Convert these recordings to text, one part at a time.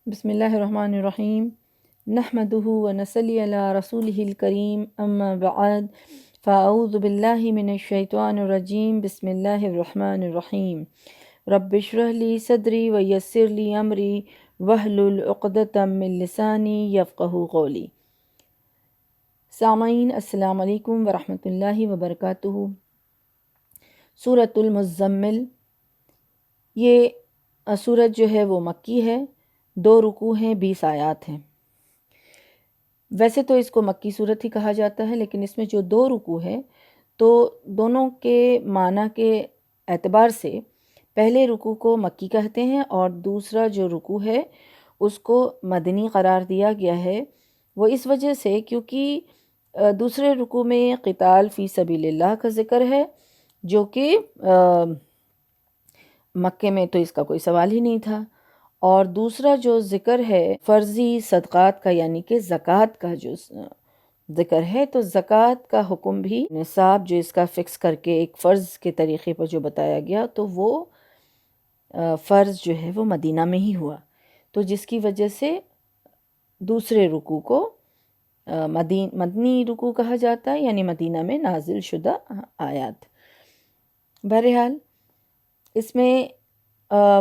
بسم اللہ الرحمن الرحیم نحمدہ ونصلی علی رسولہ الکریم اما بعد فاعوذ باللہ من الشیطان الرجیم بسم اللہ الرحمن الرحیم رب اشرح لی صدری ویسر لی امری واحلل عقدۃ من لسانی یفقہوا قولی۔ سامعین السلام علیکم ورحمۃ اللہ وبرکاتہ۔ سورۃ المزمل، یہ سورت جو ہے وہ مکی ہے، 2 رکوع ہیں، 20 آیات ہیں۔ ویسے تو اس کو مکی صورت ہی کہا جاتا ہے، لیکن اس میں جو 2 رکوع ہے تو دونوں کے معنی کے اعتبار سے پہلے رکوع کو مکی کہتے ہیں اور دوسرا جو رکوع ہے اس کو مدنی قرار دیا گیا ہے۔ وہ اس وجہ سے کیونکہ دوسرے رکوع میں قتال فی سبیل اللہ کا ذکر ہے، جو کہ مکے میں تو اس کا کوئی سوال ہی نہیں تھا، اور دوسرا جو ذکر ہے فرضی صدقات کا، یعنی کہ زکوٰۃ کا جو ذکر ہے، تو زکوٰۃ کا حکم بھی نصاب جو اس کا فکس کر کے ایک فرض کے طریقے پر جو بتایا گیا، تو وہ فرض جو ہے وہ مدینہ میں ہی ہوا، تو جس کی وجہ سے دوسرے رکوع کو مدنی رکوع کہا جاتا ہے، یعنی مدینہ میں نازل شدہ آیات۔ بہرحال اس میں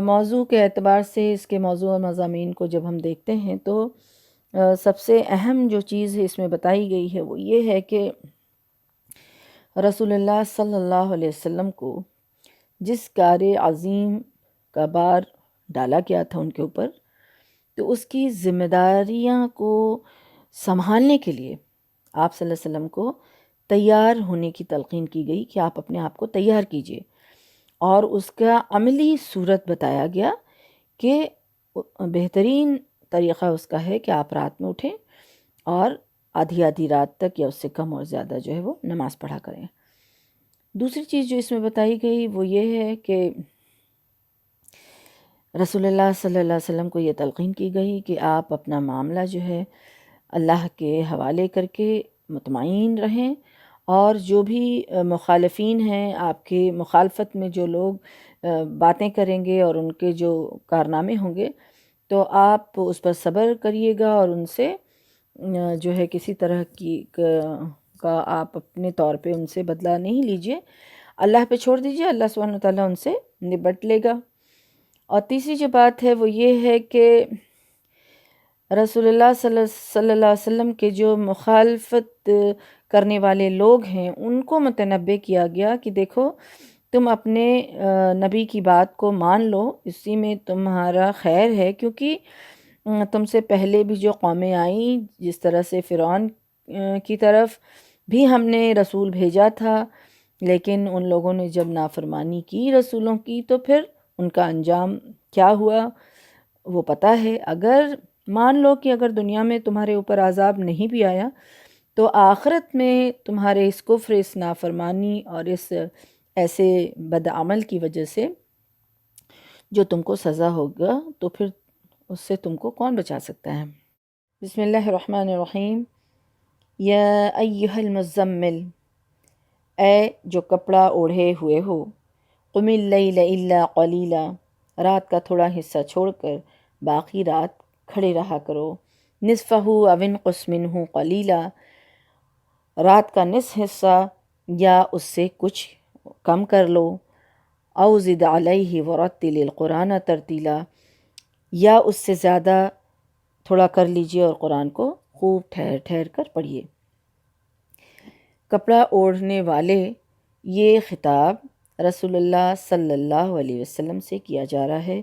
موضوع کے اعتبار سے اس کے موضوع اور مضامین کو جب ہم دیکھتے ہیں تو سب سے اہم جو چیز اس میں بتائی گئی ہے وہ یہ ہے کہ رسول اللہ صلی اللہ علیہ وسلم کو جس کار عظیم کا بار ڈالا گیا تھا ان کے اوپر، تو اس کی ذمہ داریاں کو سنبھالنے کے لیے آپ صلی اللہ علیہ وسلم کو تیار ہونے کی تلقین کی گئی کہ آپ اپنے آپ کو تیار کیجئے، اور اس کا عملی صورت بتایا گیا کہ بہترین طریقہ اس کا ہے کہ آپ رات میں اٹھیں اور آدھی رات تک یا اس سے کم اور زیادہ جو ہے وہ نماز پڑھا کریں۔ دوسری چیز جو اس میں بتائی گئی وہ یہ ہے کہ رسول اللہ صلی اللہ علیہ وسلم کو یہ تلقین کی گئی کہ آپ اپنا معاملہ جو ہے اللہ کے حوالے کر کے مطمئن رہیں، اور جو بھی مخالفین ہیں، آپ کے مخالفت میں جو لوگ باتیں کریں گے اور ان کے جو کارنامے ہوں گے، تو آپ اس پر صبر کریے گا اور ان سے جو ہے کسی طرح کا آپ اپنے طور پہ ان سے بدلہ نہیں لیجئے، اللہ پہ چھوڑ دیجئے، اللہ سبحانہ وتعالیٰ ان سے نبٹ لے گا۔ اور تیسری جو بات ہے وہ یہ ہے کہ رسول اللہ صلی اللہ علیہ وسلم کے جو مخالفت کرنے والے لوگ ہیں ان کو متنبہ کیا گیا کہ دیکھو تم اپنے نبی کی بات کو مان لو، اسی میں تمہارا خیر ہے، کیونکہ تم سے پہلے بھی جو قومیں آئیں، جس طرح سے فرعون کی طرف بھی ہم نے رسول بھیجا تھا، لیکن ان لوگوں نے جب نافرمانی کی رسولوں کی تو پھر ان کا انجام کیا ہوا وہ پتہ ہے۔ اگر مان لو کہ اگر دنیا میں تمہارے اوپر عذاب نہیں بھی آیا تو آخرت میں تمہارے اس کفر، اس نافرمانی اور اس ایسے بدعمل کی وجہ سے جو تم کو سزا ہوگا، تو پھر اس سے تم کو کون بچا سکتا ہے۔ بسم اللہ الرحمن الرحیم۔ یا ایہا المزمل، اے جو کپڑا اوڑھے ہوئے ہو، قم اللیل الا قلیلا، رات کا تھوڑا حصہ چھوڑ کر باقی رات کھڑے رہا کرو، نصفہ او انقص منہ قلیلا، رات کا نصف حصہ یا اس سے کچھ کم کر لو، او زد علیہ ورتل القرآن ترتیلا، یا اس سے زیادہ تھوڑا کر لیجئے اور قرآن کو خوب ٹھہر ٹھہر کر پڑھیے۔ کپڑا اوڑھنے والے، یہ خطاب رسول اللہ صلی اللہ علیہ وسلم سے کیا جا رہا ہے،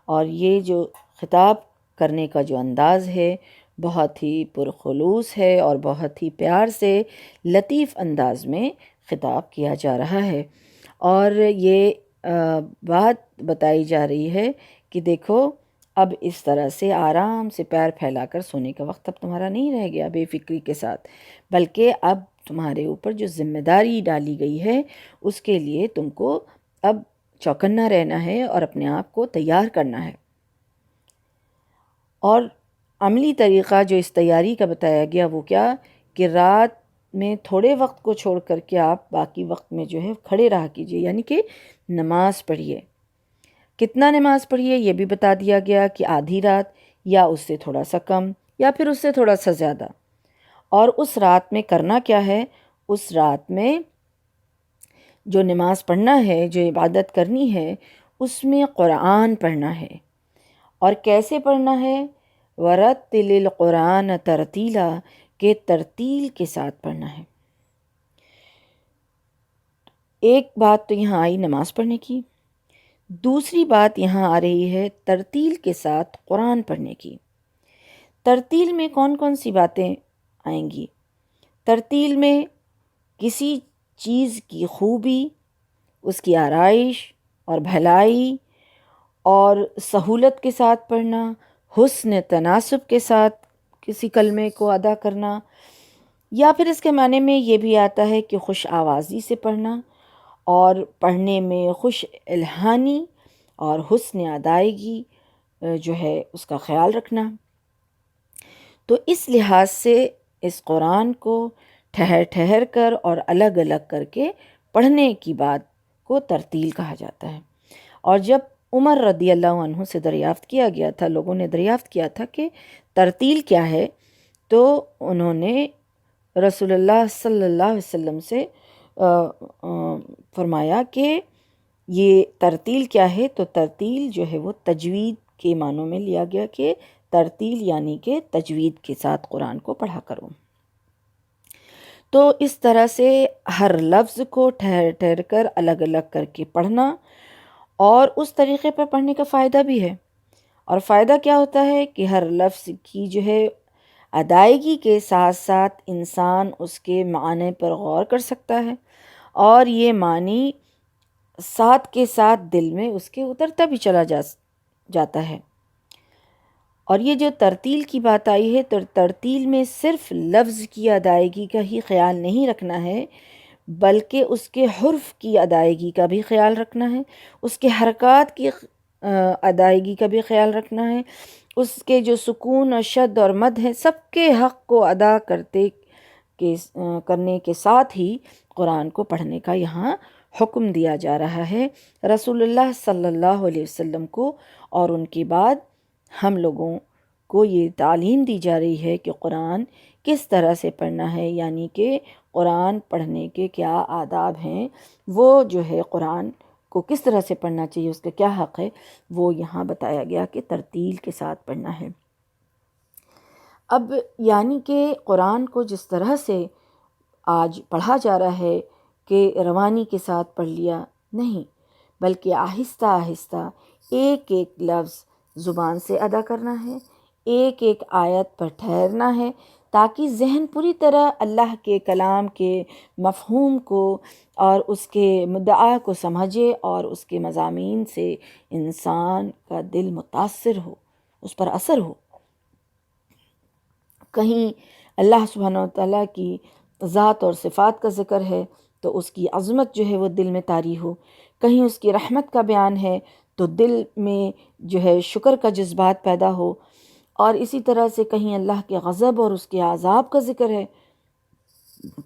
اور یہ جو خطاب کرنے کا جو انداز ہے بہت ہی پرخلوص ہے اور بہت ہی پیار سے لطیف انداز میں خطاب کیا جا رہا ہے، اور یہ بات بتائی جا رہی ہے کہ دیکھو اب اس طرح سے آرام سے پیر پھیلا کر سونے کا وقت اب تمہارا نہیں رہ گیا بے فکری کے ساتھ، بلکہ اب تمہارے اوپر جو ذمہ داری ڈالی گئی ہے اس کے لیے تم کو اب چوکنا رہنا ہے اور اپنے آپ کو تیار کرنا ہے۔ اور عملی طریقہ جو اس تیاری کا بتایا گیا وہ کیا کہ رات میں تھوڑے وقت کو چھوڑ کر کے آپ باقی وقت میں جو ہے کھڑے رہا کیجئے، یعنی کہ نماز پڑھیے۔ کتنا نماز پڑھیے یہ بھی بتا دیا گیا کہ آدھی رات، یا اس سے تھوڑا سا کم یا پھر اس سے تھوڑا سا زیادہ۔ اور اس رات میں کرنا کیا ہے؟ اس رات میں جو نماز پڑھنا ہے، جو عبادت کرنی ہے، اس میں قرآن پڑھنا ہے۔ اور کیسے پڑھنا ہے؟ وَرَتِّلِ الْقُرْآنَ تَرْتِیلًا، کہ ترتیل کے ساتھ پڑھنا ہے۔ ایک بات تو یہاں آئی نماز پڑھنے کی، دوسری بات یہاں آ رہی ہے ترتیل کے ساتھ قرآن پڑھنے کی۔ ترتیل میں کون کون سی باتیں آئیں گی؟ ترتیل میں کسی چیز کی خوبی، اس کی آرائش اور بھلائی اور سہولت کے ساتھ پڑھنا، حسن تناسب کے ساتھ کسی کلمے کو ادا کرنا، یا پھر اس کے معنی میں یہ بھی آتا ہے کہ خوش آوازی سے پڑھنا اور پڑھنے میں خوش الحانی اور حسن ادائیگی جو ہے اس کا خیال رکھنا۔ تو اس لحاظ سے اس قرآن کو ٹھہر ٹھہر کر اور الگ الگ کر کے پڑھنے کی بات کو ترتیل کہا جاتا ہے۔ اور جب عمر رضی اللہ عنہ سے دریافت کیا گیا تھا، لوگوں نے دریافت کیا تھا کہ ترتیل کیا ہے، تو انہوں نے رسول اللہ صلی اللہ علیہ وسلم سے فرمایا کہ یہ ترتیل کیا ہے؟ تو ترتیل جو ہے وہ تجوید کے معنوں میں لیا گیا کہ ترتیل یعنی کہ تجوید کے ساتھ قرآن کو پڑھا کرو۔ تو اس طرح سے ہر لفظ کو ٹھہر ٹھہر کر الگ الگ کر کے پڑھنا، اور اس طریقے پر پڑھنے کا فائدہ بھی ہے۔ اور فائدہ کیا ہوتا ہے کہ ہر لفظ کی جو ہے ادائیگی کے ساتھ ساتھ انسان اس کے معنی پر غور کر سکتا ہے، اور یہ معنی ساتھ کے ساتھ دل میں اس کے اترتا بھی چلا جاتا ہے۔ اور یہ جو ترتیل کی بات آئی ہے، تو ترتیل میں صرف لفظ کی ادائیگی کا ہی خیال نہیں رکھنا ہے، بلکہ اس کے حرف کی ادائیگی کا بھی خیال رکھنا ہے، اس کے حرکات کی ادائیگی کا بھی خیال رکھنا ہے، اس کے جو سکون اور شد اور مد ہیں سب کے حق کو ادا کرنے کے ساتھ ہی قرآن کو پڑھنے کا یہاں حکم دیا جا رہا ہے رسول اللہ صلی اللہ علیہ وسلم کو، اور ان کے بعد ہم لوگوں کو یہ تعلیم دی جا رہی ہے کہ قرآن کس طرح سے پڑھنا ہے، یعنی کہ قرآن پڑھنے کے کیا آداب ہیں، وہ جو ہے قرآن کو کس طرح سے پڑھنا چاہیے، اس کا کیا حق ہے، وہ یہاں بتایا گیا کہ ترتیل کے ساتھ پڑھنا ہے۔ اب یعنی کہ قرآن کو جس طرح سے آج پڑھا جا رہا ہے کہ روانی کے ساتھ پڑھ لیا، نہیں، بلکہ آہستہ آہستہ ایک ایک لفظ زبان سے ادا کرنا ہے، ایک ایک آیت پر ٹھہرنا ہے، تاکہ ذہن پوری طرح اللہ کے کلام کے مفہوم کو اور اس کے مدعا کو سمجھے، اور اس کے مضامین سے انسان کا دل متاثر ہو، اس پر اثر ہو۔ کہیں اللہ سبحانہ وتعالیٰ کی ذات اور صفات کا ذکر ہے تو اس کی عظمت جو ہے وہ دل میں طاری ہو، کہیں اس کی رحمت کا بیان ہے تو دل میں جو ہے شکر کا جذبات پیدا ہو، اور اسی طرح سے کہیں اللہ کے غضب اور اس کے عذاب کا ذکر ہے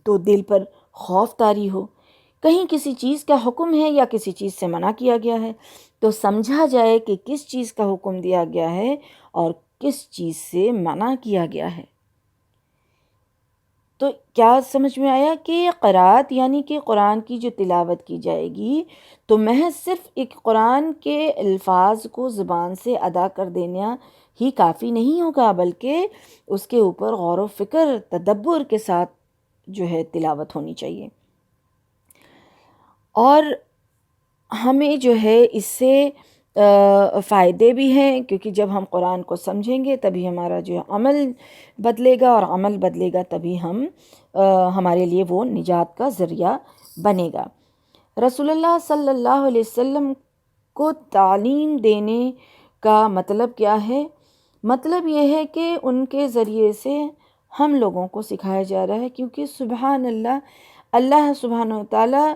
تو دل پر خوف طاری ہو، کہیں کسی چیز کا حکم ہے یا کسی چیز سے منع کیا گیا ہے تو سمجھا جائے کہ کس چیز کا حکم دیا گیا ہے اور کس چیز سے منع کیا گیا ہے۔ تو کیا سمجھ میں آیا کہ قرأت یعنی کہ قرآن کی جو تلاوت کی جائے گی تو محض صرف ایک قرآن کے الفاظ کو زبان سے ادا کر دینا ہی کافی نہیں ہوگا، بلکہ اس کے اوپر غور و فکر تدبر کے ساتھ جو ہے تلاوت ہونی چاہیے۔ اور ہمیں جو ہے اس سے فائدے بھی ہیں، کیونکہ جب ہم قرآن کو سمجھیں گے تبھی ہمارا جو عمل بدلے گا، اور عمل بدلے گا تبھی ہمارے لیے وہ نجات کا ذریعہ بنے گا۔ رسول اللہ صلی اللہ علیہ وسلم کو تعلیم دینے کا مطلب کیا ہے؟ مطلب یہ ہے کہ ان کے ذریعے سے ہم لوگوں کو سکھایا جا رہا ہے، کیونکہ سبحان اللہ، اللہ سبحانہ وتعالیٰ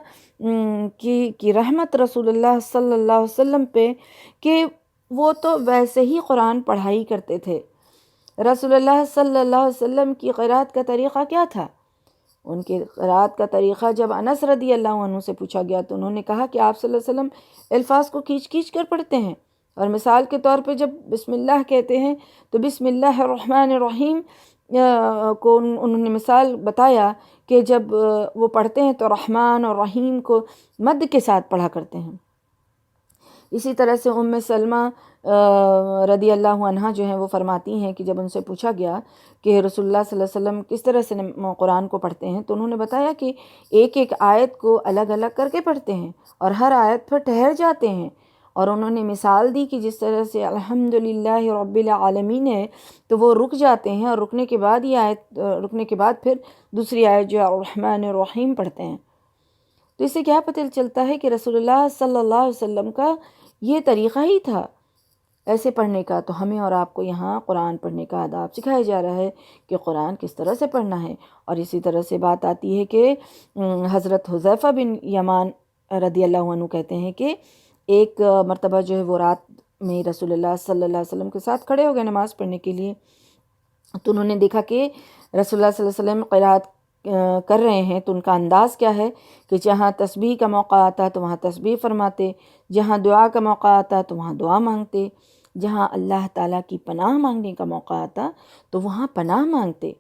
کی رحمت رسول اللہ صلی اللہ علیہ وسلم پہ کہ وہ تو ویسے ہی قرآن پڑھائی کرتے تھے۔ رسول اللہ صلی اللہ علیہ وسلم کی قرأت کا طریقہ کیا تھا؟ ان کے قرأت کا طریقہ جب انس رضی اللہ عنہ سے پوچھا گیا تو انہوں نے کہا کہ آپ صلی اللہ علیہ وسلم الفاظ کو کھینچ کھینچ کر پڑھتے ہیں، اور مثال کے طور پہ جب بسم اللہ کہتے ہیں تو بسم اللہ الرحمن الرحیم کو انہوں نے مثال بتایا کہ جب وہ پڑھتے ہیں تو رحمان اور رحیم کو مد کے ساتھ پڑھا کرتے ہیں۔ اسی طرح سے سلمہ رضی اللہ عنہا جو ہیں وہ فرماتی ہیں کہ جب ان سے پوچھا گیا کہ رسول اللہ صلی اللہ علیہ وسلم کس طرح سے قرآن کو پڑھتے ہیں، تو انہوں نے بتایا کہ ایک ایک آیت کو الگ الگ کر کے پڑھتے ہیں اور ہر آیت پر ٹھہر جاتے ہیں، اور انہوں نے مثال دی کہ جس طرح سے الحمدللہ رب العالمین ہے تو وہ رک جاتے ہیں، اور رکنے کے بعد رکنے کے بعد پھر دوسری آیت جو الرحمن الرحیم پڑھتے ہیں۔ تو اس سے کیا پتہ چلتا ہے کہ رسول اللہ صلی اللہ علیہ وسلم کا یہ طریقہ ہی تھا ایسے پڑھنے کا۔ تو ہمیں اور آپ کو یہاں قرآن پڑھنے کا آداب سکھایا جا رہا ہے کہ قرآن کس طرح سے پڑھنا ہے۔ اور اسی طرح سے بات آتی ہے کہ حضرت حذیفہ بن یمان رضی اللہ عنہ کہتے ہیں کہ ایک مرتبہ جو ہے وہ رات میں رسول اللہ صلی اللہ علیہ وسلم کے ساتھ کھڑے ہو گئے نماز پڑھنے کے لیے، تو انہوں نے دیکھا کہ رسول اللہ صلی اللہ علیہ وسلم قرات کر رہے ہیں، تو ان کا انداز کیا ہے کہ جہاں تسبیح کا موقع آتا تو وہاں تسبیح فرماتے، جہاں دعا کا موقع آتا تو وہاں دعا مانگتے، جہاں اللہ تعالیٰ کی پناہ مانگنے کا موقع آتا تو وہاں پناہ مانگتے۔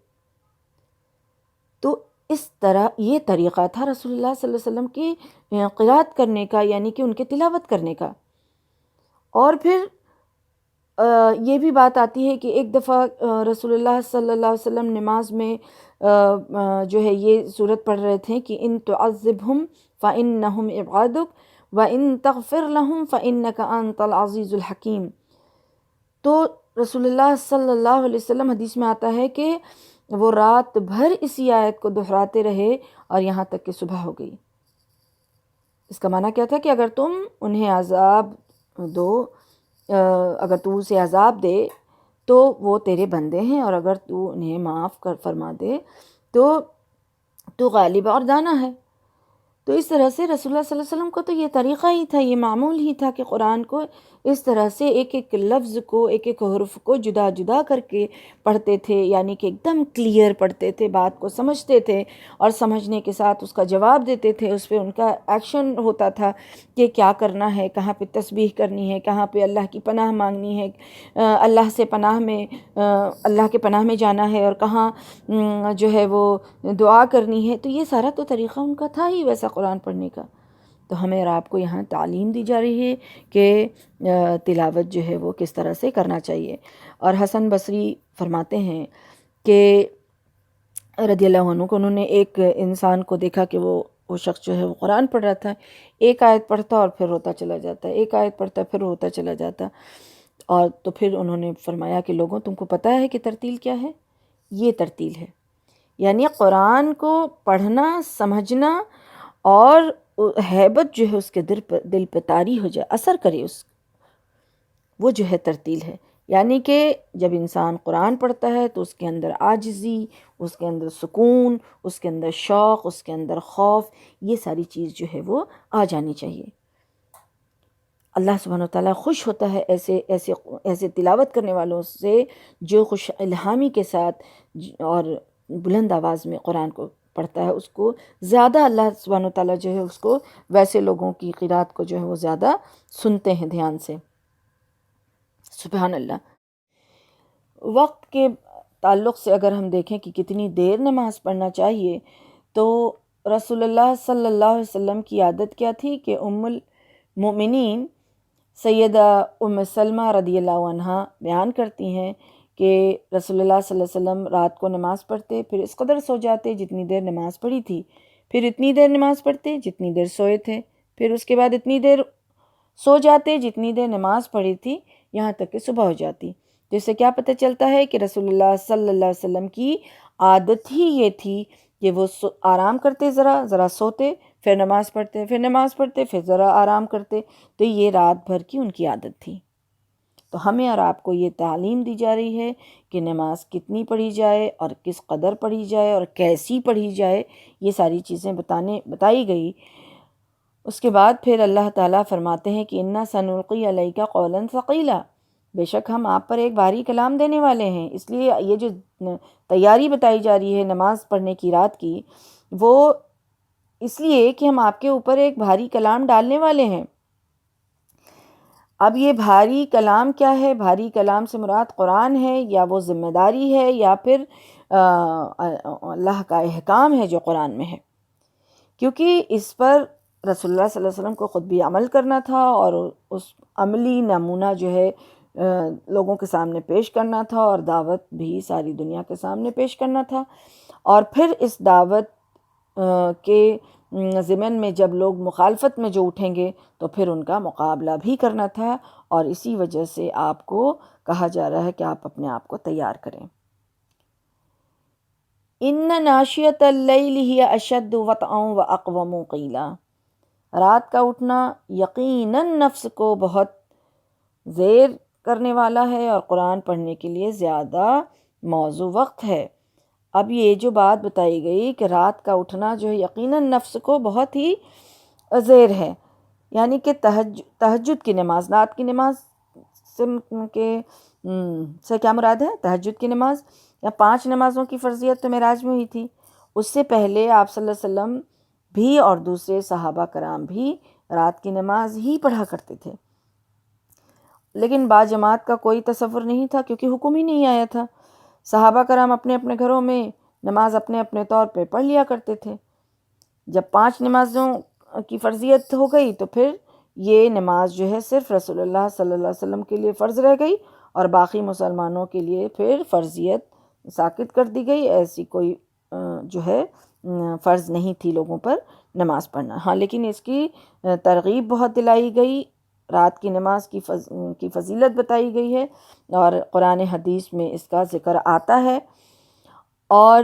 تو اس طرح یہ طریقہ تھا رسول اللہ صلی اللہ علیہ وسلم کی قرات کرنے کا، یعنی کہ ان کے تلاوت کرنے کا۔ اور پھر یہ بھی بات آتی ہے کہ ایک دفعہ رسول اللہ صلی اللہ علیہ وسلم نماز میں جو ہے یہ صورت پڑھ رہے تھے کہ ان تعذبہم فإنہم عبادک وإن تغفر لہم فإنک انت العزیز الحکیم۔ تو رسول اللہ صلی اللہ علیہ وسلم حدیث میں آتا ہے کہ وہ رات بھر اسی آیت کو دہراتے رہے اور یہاں تک کہ صبح ہو گئی۔ اس کا معنی کیا تھا کہ اگر تم انہیں عذاب دو، اگر تو اسے عذاب دے تو وہ تیرے بندے ہیں، اور اگر تو انہیں معاف فرما دے تو غالب اور دانا ہے۔ تو اس طرح سے رسول اللہ صلی اللہ علیہ وسلم کو تو یہ طریقہ ہی تھا، یہ معمول ہی تھا کہ قرآن کو اس طرح سے ایک ایک لفظ کو، ایک ایک حرف کو جدا جدا کر کے پڑھتے تھے، یعنی کہ ایک دم کلیئر پڑھتے تھے، بات کو سمجھتے تھے اور سمجھنے کے ساتھ اس کا جواب دیتے تھے، اس پہ ان کا ایکشن ہوتا تھا کہ کیا کرنا ہے، کہاں پہ تسبیح کرنی ہے، کہاں پہ اللہ کی پناہ مانگنی ہے، اللہ سے اللہ کے پناہ میں جانا ہے، اور کہاں جو ہے وہ دعا کرنی ہے۔ تو یہ سارا تو طریقہ ان کا تھا ہی ویسا قرآن پڑھنے کا۔ تو ہمیں اور آپ کو یہاں تعلیم دی جا رہی ہے کہ تلاوت جو ہے وہ کس طرح سے کرنا چاہیے۔ اور حسن بصری فرماتے ہیں کہ رضی اللہ عنہ کو انہوں نے ایک انسان کو دیکھا کہ وہ شخص جو ہے وہ قرآن پڑھ رہا تھا، ایک آیت پڑھتا اور پھر روتا چلا جاتا، ایک آیت پڑھتا پھر روتا چلا جاتا، اور تو پھر انہوں نے فرمایا کہ لوگوں تم کو پتہ ہے کہ ترتیل کیا ہے؟ یہ ترتیل ہے، یعنی قرآن کو پڑھنا، سمجھنا اور ہیبت جو ہے اس کے دل پہ طاری ہو جائے، اثر کرے، وہ جو ہے ترتیل ہے۔ یعنی کہ جب انسان قرآن پڑھتا ہے تو اس کے اندر عاجزی، اس کے اندر سکون، اس کے اندر شوق، اس کے اندر خوف، یہ ساری چیز جو ہے وہ آ جانی چاہیے۔ اللہ سبحانہ وتعالیٰ خوش ہوتا ہے ایسے تلاوت کرنے والوں سے جو خوش الہامی کے ساتھ اور بلند آواز میں قرآن کو پڑھتا ہے، اس کو زیادہ اللہ سبحانہ وتعالیٰ جو ہے اس کو ویسے لوگوں کی قرات کو جو ہے وہ زیادہ سنتے ہیں دھیان سے۔ سبحان اللہ۔ وقت کے تعلق سے اگر ہم دیکھیں کہ کتنی دیر نماز پڑھنا چاہیے، تو رسول اللہ صلی اللہ علیہ وسلم کی عادت کیا تھی کہ ام المؤمنین سیدہ ام سلمہ رضی اللہ عنہا بیان کرتی ہیں کہ رسول اللہ صلی اللہ علیہ وسلم رات کو نماز پڑھتے، پھر اس قدر سو جاتے جتنی دیر نماز پڑھی تھی، پھر اتنی دیر نماز پڑھتے جتنی دیر سوئے تھے، پھر اس کے بعد اتنی دیر سو جاتے جتنی دیر نماز پڑھی تھی، یہاں تک کہ صبح ہو جاتی۔ جس سے کیا پتہ چلتا ہے کہ رسول اللہ صلی اللہ علیہ وسلم کی عادت ہی یہ تھی کہ وہ آرام کرتے، ذرا سوتے، پھر نماز پڑھتے، پھر نماز پڑھتے، پھر ذرا آرام کرتے۔ تو یہ رات بھر کی ان کی عادت تھی۔ تو ہمیں اور آپ کو یہ تعلیم دی جا رہی ہے کہ نماز کتنی پڑھی جائے اور کس قدر پڑھی جائے اور کیسی پڑھی جائے، یہ ساری چیزیں بتائی گئی۔ اس کے بعد پھر اللہ تعالیٰ فرماتے ہیں کہ انا سنلقی علیک قولا ثقیلا، بے شک ہم آپ پر ایک بھاری کلام دینے والے ہیں۔ اس لیے یہ جو تیاری بتائی جا رہی ہے نماز پڑھنے کی رات کی، وہ اس لیے کہ ہم آپ کے اوپر ایک بھاری کلام ڈالنے والے ہیں۔ اب یہ بھاری کلام کیا ہے؟ بھاری کلام سے مراد قرآن ہے، یا وہ ذمہ داری ہے، یا پھر اللہ کا احکام ہے جو قرآن میں ہے، کیونکہ اس پر رسول اللہ صلی اللہ علیہ وسلم کو خود بھی عمل کرنا تھا، اور اس عملی نمونہ جو ہے لوگوں کے سامنے پیش کرنا تھا، اور دعوت بھی ساری دنیا کے سامنے پیش کرنا تھا، اور پھر اس دعوت کے ضمن میں جب لوگ مخالفت میں جو اٹھیں گے تو پھر ان کا مقابلہ بھی کرنا تھا، اور اسی وجہ سے آپ کو کہا جا رہا ہے کہ آپ اپنے آپ کو تیار کریں۔ ان ناشیۃ اللیل ہی اشد وطئا واقوم قیلا، رات کا اٹھنا یقیناً نفس کو بہت زیر کرنے والا ہے اور قرآن پڑھنے کے لیے زیادہ موزوں وقت ہے۔ اب یہ جو بات بتائی گئی کہ رات کا اٹھنا جو ہے یقیناً نفس کو بہت ہی زیر ہے، یعنی کہ تہجد کی نماز، رات کی نماز سے کیا مراد ہے؟ تہجد کی نماز، یا 5 نمازوں کی فرضیت تو معراج میں ہوئی تھی۔ اس سے پہلے آپ صلی اللہ علیہ وسلم بھی اور دوسرے صحابہ کرام بھی رات کی نماز ہی پڑھا کرتے تھے، لیکن باجماعت کا کوئی تصور نہیں تھا، کیونکہ حکم ہی نہیں آیا تھا۔ صحابہ کرام اپنے اپنے گھروں میں نماز اپنے اپنے طور پہ پڑھ لیا کرتے تھے۔ جب 5 نمازوں کی فرضیت ہو گئی تو پھر یہ نماز جو ہے صرف رسول اللہ صلی اللہ علیہ وسلم کے لیے فرض رہ گئی، اور باقی مسلمانوں کے لیے پھر فرضیت ساقط کر دی گئی۔ ایسی کوئی جو ہے فرض نہیں تھی لوگوں پر نماز پڑھنا۔ ہاں، لیکن اس کی ترغیب بہت دلائی گئی، رات کی نماز کی فضیلت بتائی گئی ہے، اور قرآن حدیث میں اس کا ذکر آتا ہے، اور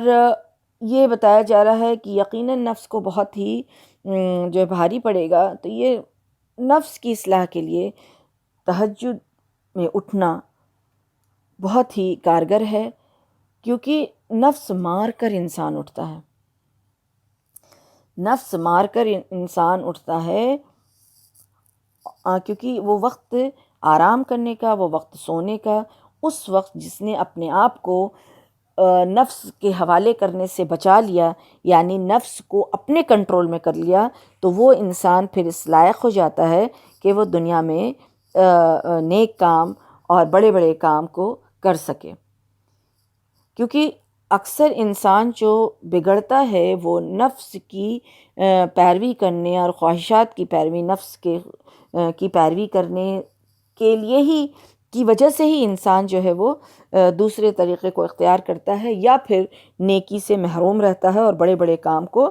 یہ بتایا جا رہا ہے کہ یقیناً نفس کو بہت ہی جو ہے بھاری پڑے گا۔ تو یہ نفس کی اصلاح کے لیے تہجد میں اٹھنا بہت ہی کارگر ہے، کیونکہ نفس مار کر انسان اٹھتا ہے، نفس مار کر انسان اٹھتا ہے، کیونکہ وہ وقت آرام کرنے کا، وہ وقت سونے کا، اس وقت جس نے اپنے آپ کو نفس کے حوالے کرنے سے بچا لیا، یعنی نفس کو اپنے کنٹرول میں کر لیا، تو وہ انسان پھر اس لائق ہو جاتا ہے کہ وہ دنیا میں نیک کام اور بڑے بڑے کام کو کر سکے۔ کیونکہ اکثر انسان جو بگڑتا ہے وہ نفس کی پیروی کرنے اور خواہشات کی پیروی، نفس کی پیروی کرنے کے لیے ہی کی وجہ سے ہی انسان جو ہے وہ دوسرے طریقے کو اختیار کرتا ہے، یا پھر نیکی سے محروم رہتا ہے اور بڑے بڑے کام کو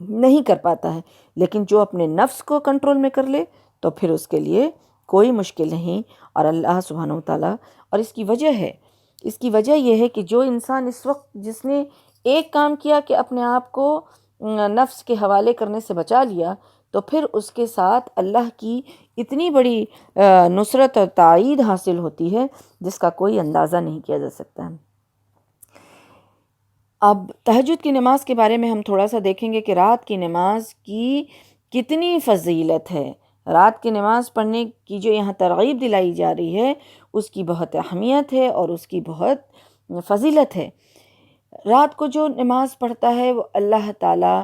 نہیں کر پاتا ہے۔ لیکن جو اپنے نفس کو کنٹرول میں کر لے تو پھر اس کے لیے کوئی مشکل نہیں، اور اللہ سبحانہ وتعالیٰ، اور اس کی وجہ یہ ہے کہ جو انسان اس وقت جس نے ایک کام کیا کہ اپنے آپ کو نفس کے حوالے کرنے سے بچا لیا، تو پھر اس کے ساتھ اللہ کی اتنی بڑی نصرت اور تائید حاصل ہوتی ہے جس کا کوئی اندازہ نہیں کیا جا سکتا ہے۔ اب تہجد کی نماز کے بارے میں ہم تھوڑا سا دیکھیں گے کہ رات کی نماز کی کتنی فضیلت ہے۔ رات کی نماز پڑھنے کی جو یہاں ترغیب دلائی جا رہی ہے اس کی بہت اہمیت ہے اور اس کی بہت فضیلت ہے۔ رات کو جو نماز پڑھتا ہے وہ اللہ تعالیٰ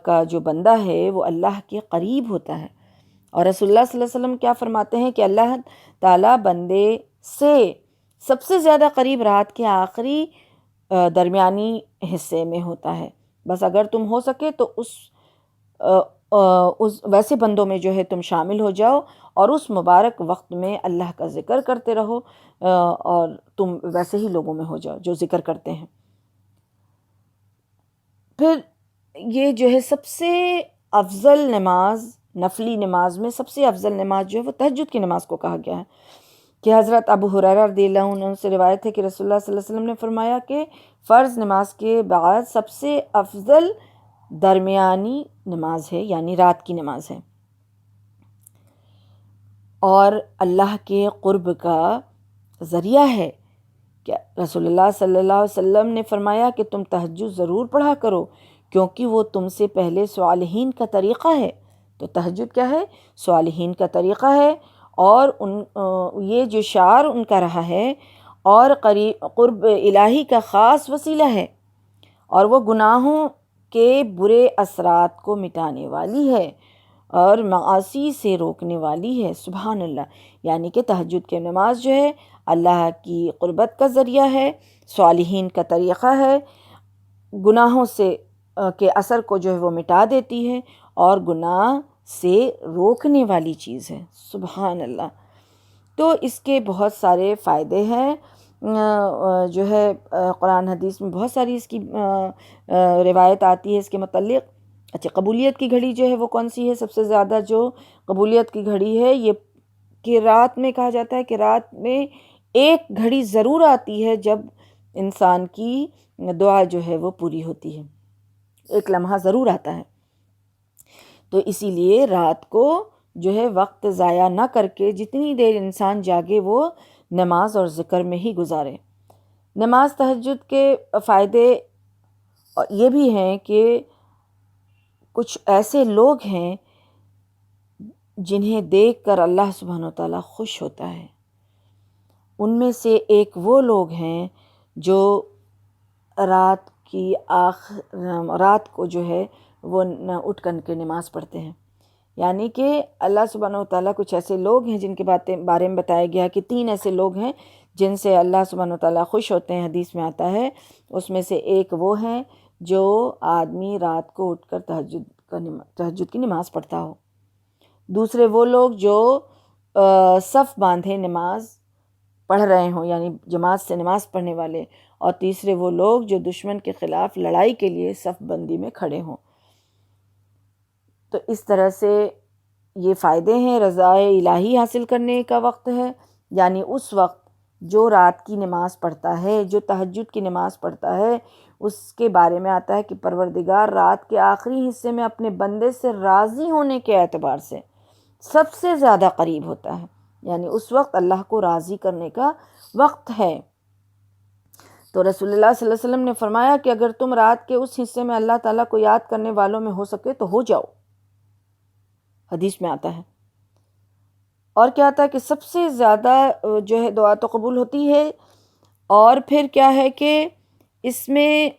کا جو بندہ ہے وہ اللہ کے قریب ہوتا ہے، اور رسول اللہ صلی اللہ علیہ وسلم کیا فرماتے ہیں کہ اللہ تعالیٰ بندے سے سب سے زیادہ قریب رات کے آخری درمیانی حصے میں ہوتا ہے۔ بس اگر تم ہو سکے تو اس ویسے بندوں میں جو ہے تم شامل ہو جاؤ، اور اس مبارک وقت میں اللہ کا ذکر کرتے رہو، اور تم ویسے ہی لوگوں میں ہو جاؤ جو ذکر کرتے ہیں۔ پھر یہ جو ہے سب سے افضل نماز، نفلی نماز میں سب سے افضل نماز جو ہے وہ تہجد کی نماز کو کہا گیا ہے، کہ حضرت ابو ہریرہ رضی اللہ عنہ سے روایت ہے کہ رسول اللہ صلی اللہ علیہ وسلم نے فرمایا کہ فرض نماز کے بعد سب سے افضل درمیانی نماز ہے، یعنی رات کی نماز ہے، اور اللہ کے قرب کا ذریعہ ہے۔ کہ رسول اللہ صلی اللہ علیہ وسلم نے فرمایا کہ تم تہجد ضرور پڑھا کرو، کیونکہ وہ تم سے پہلے صالحین کا طریقہ ہے۔ تو تہجد کیا ہے؟ صالحین کا طریقہ ہے، اور یہ جو شعار ان کا رہا ہے، اور قرب الہی کا خاص وسیلہ ہے، اور وہ گناہوں کے برے اثرات کو مٹانے والی ہے، اور معاصی سے روکنے والی ہے۔ سبحان اللہ، یعنی کہ تہجد کی نماز جو ہے اللہ کی قربت کا ذریعہ ہے، صالحین کا طریقہ ہے، گناہوں سے کے اثر کو جو ہے وہ مٹا دیتی ہے اور گناہ سے روکنے والی چیز ہے۔ سبحان اللہ۔ تو اس کے بہت سارے فائدے ہیں، جو ہے قرآن حدیث میں بہت ساری اس کی روایت آتی ہے اس کے متعلق۔ اچھا، قبولیت کی گھڑی جو ہے وہ کون سی ہے؟ سب سے زیادہ جو قبولیت کی گھڑی ہے یہ کہ رات میں کہا جاتا ہے کہ رات میں ایک گھڑی ضرور آتی ہے جب انسان کی دعا جو ہے وہ پوری ہوتی ہے، ایک لمحہ ضرور آتا ہے۔ تو اسی لیے رات کو جو ہے وقت ضائع نہ کر کے جتنی دیر انسان جاگے وہ نماز اور ذکر میں ہی گزارے۔ نماز تہجد کے فائدے یہ بھی ہیں کہ کچھ ایسے لوگ ہیں جنہیں دیکھ کر اللہ سبحانہ وتعالیٰ خوش ہوتا ہے۔ ان میں سے ایک وہ لوگ ہیں جو رات کو جو ہے وہ اٹھ کر کے نماز پڑھتے ہیں۔ یعنی کہ اللہ سبحانہ وتعالیٰ کچھ ایسے لوگ ہیں جن کے بارے میں بتایا گیا کہ 3 ایسے لوگ ہیں جن سے اللہ سبحانہ وتعالیٰ خوش ہوتے ہیں، حدیث میں آتا ہے۔ اس میں سے ایک وہ ہیں جو آدمی رات کو اٹھ کر تہجد کی نماز پڑھتا ہو، دوسرے وہ لوگ جو صف باندھے نماز پڑھ رہے ہوں یعنی جماعت سے نماز پڑھنے والے، اور تیسرے وہ لوگ جو دشمن کے خلاف لڑائی کے لیے صف بندی میں کھڑے ہوں۔ تو اس طرح سے یہ فائدے ہیں۔ رضا الہی حاصل کرنے کا وقت ہے، یعنی اس وقت جو رات کی نماز پڑھتا ہے، جو تہجد کی نماز پڑھتا ہے، اس کے بارے میں آتا ہے کہ پروردگار رات کے آخری حصے میں اپنے بندے سے راضی ہونے کے اعتبار سے سب سے زیادہ قریب ہوتا ہے، یعنی اس وقت اللہ کو راضی کرنے کا وقت ہے۔ تو رسول اللہ صلی اللہ علیہ وسلم نے فرمایا کہ اگر تم رات کے اس حصے میں اللہ تعالیٰ کو یاد کرنے والوں میں ہو سکے تو ہو جاؤ، حدیث میں آتا ہے۔ اور کیا آتا ہے کہ سب سے زیادہ جو ہے دعا تو قبول ہوتی ہے، اور پھر کیا ہے کہ اس میں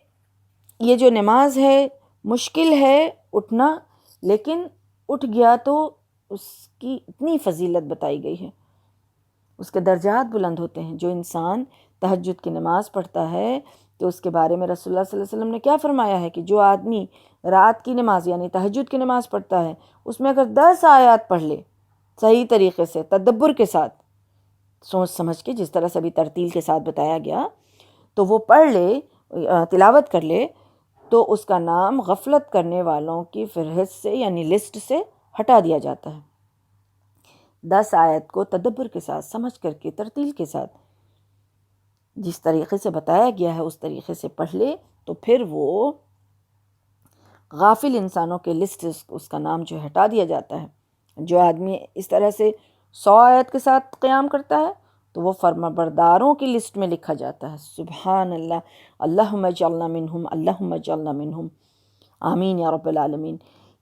یہ جو نماز ہے مشکل ہے اٹھنا، لیکن اٹھ گیا تو اس کی اتنی فضیلت بتائی گئی ہے، اس کے درجات بلند ہوتے ہیں۔ جو انسان تہجد کی نماز پڑھتا ہے تو اس کے بارے میں رسول اللہ صلی اللہ علیہ وسلم نے کیا فرمایا ہے کہ جو آدمی رات کی نماز یعنی تہجد کی نماز پڑھتا ہے، اس میں اگر 10 آیات پڑھ لے صحیح طریقے سے، تدبر کے ساتھ، سوچ سمجھ کے، جس طرح سے بھی ترتیل کے ساتھ بتایا گیا، تو وہ پڑھ لے، تلاوت کر لے، تو اس کا نام غفلت کرنے والوں کی فہرست سے یعنی لسٹ سے ہٹا دیا جاتا ہے۔ 10 آیت کو تدبر کے ساتھ، سمجھ کر کے، ترتیل کے ساتھ، جس طریقے سے بتایا گیا ہے اس طریقے سے پڑھ لے تو پھر وہ غافل انسانوں کے لسٹ اس کا نام جو ہٹا دیا جاتا ہے۔ جو آدمی اس طرح سے 100 آیت کے ساتھ قیام کرتا ہے تو وہ فرمانبرداروں کی لسٹ میں لکھا جاتا ہے۔ سبحان اللہ، اللہم اجعلنا منہم، اللہم اجعلنا منہم، آمین یا رب العالمین۔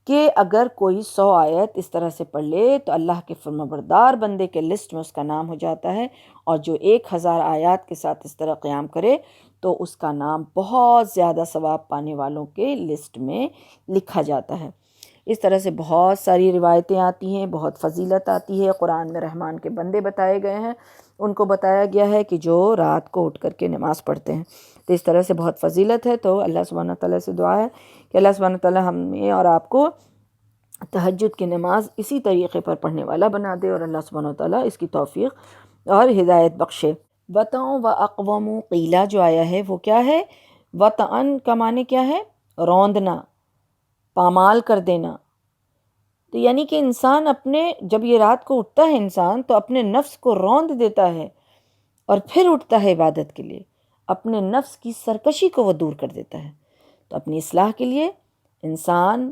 کہ اگر کوئی 100 آیت اس طرح سے پڑھ لے تو اللہ کے فرمانبردار بندے کے لسٹ میں اس کا نام ہو جاتا ہے، اور جو 1000 آیات کے ساتھ اس طرح قیام کرے تو اس کا نام بہت زیادہ ثواب پانے والوں کے لسٹ میں لکھا جاتا ہے۔ اس طرح سے بہت ساری روایتیں آتی ہیں، بہت فضیلت آتی ہے۔ قرآن میں رحمان کے بندے بتائے گئے ہیں، ان کو بتایا گیا ہے کہ جو رات کو اٹھ کر کے نماز پڑھتے ہیں، تو اس طرح سے بہت فضیلت ہے۔ تو اللہ سبحانہ تعالیٰ سے دعا ہے کہ اللہ سبحانہ تعالیٰ ہمیں اور آپ کو تہجد کی نماز اسی طریقے پر پڑھنے والا بنا دے، اور اللہ سبحانہ تعالیٰ اس کی توفیق اور ہدایت بخشے۔ وطعن و اقوام قیلہ جو آیا ہے وہ کیا ہے؟ وطعن کا معنی کیا ہے؟ روندنا، پامال کر دینا۔ تو یعنی کہ انسان جب یہ رات کو اٹھتا ہے انسان تو اپنے نفس کو روند دیتا ہے اور پھر اٹھتا ہے عبادت کے لیے، اپنے نفس کی سرکشی کو وہ دور کر دیتا ہے۔ تو اپنی اصلاح کے لیے، انسان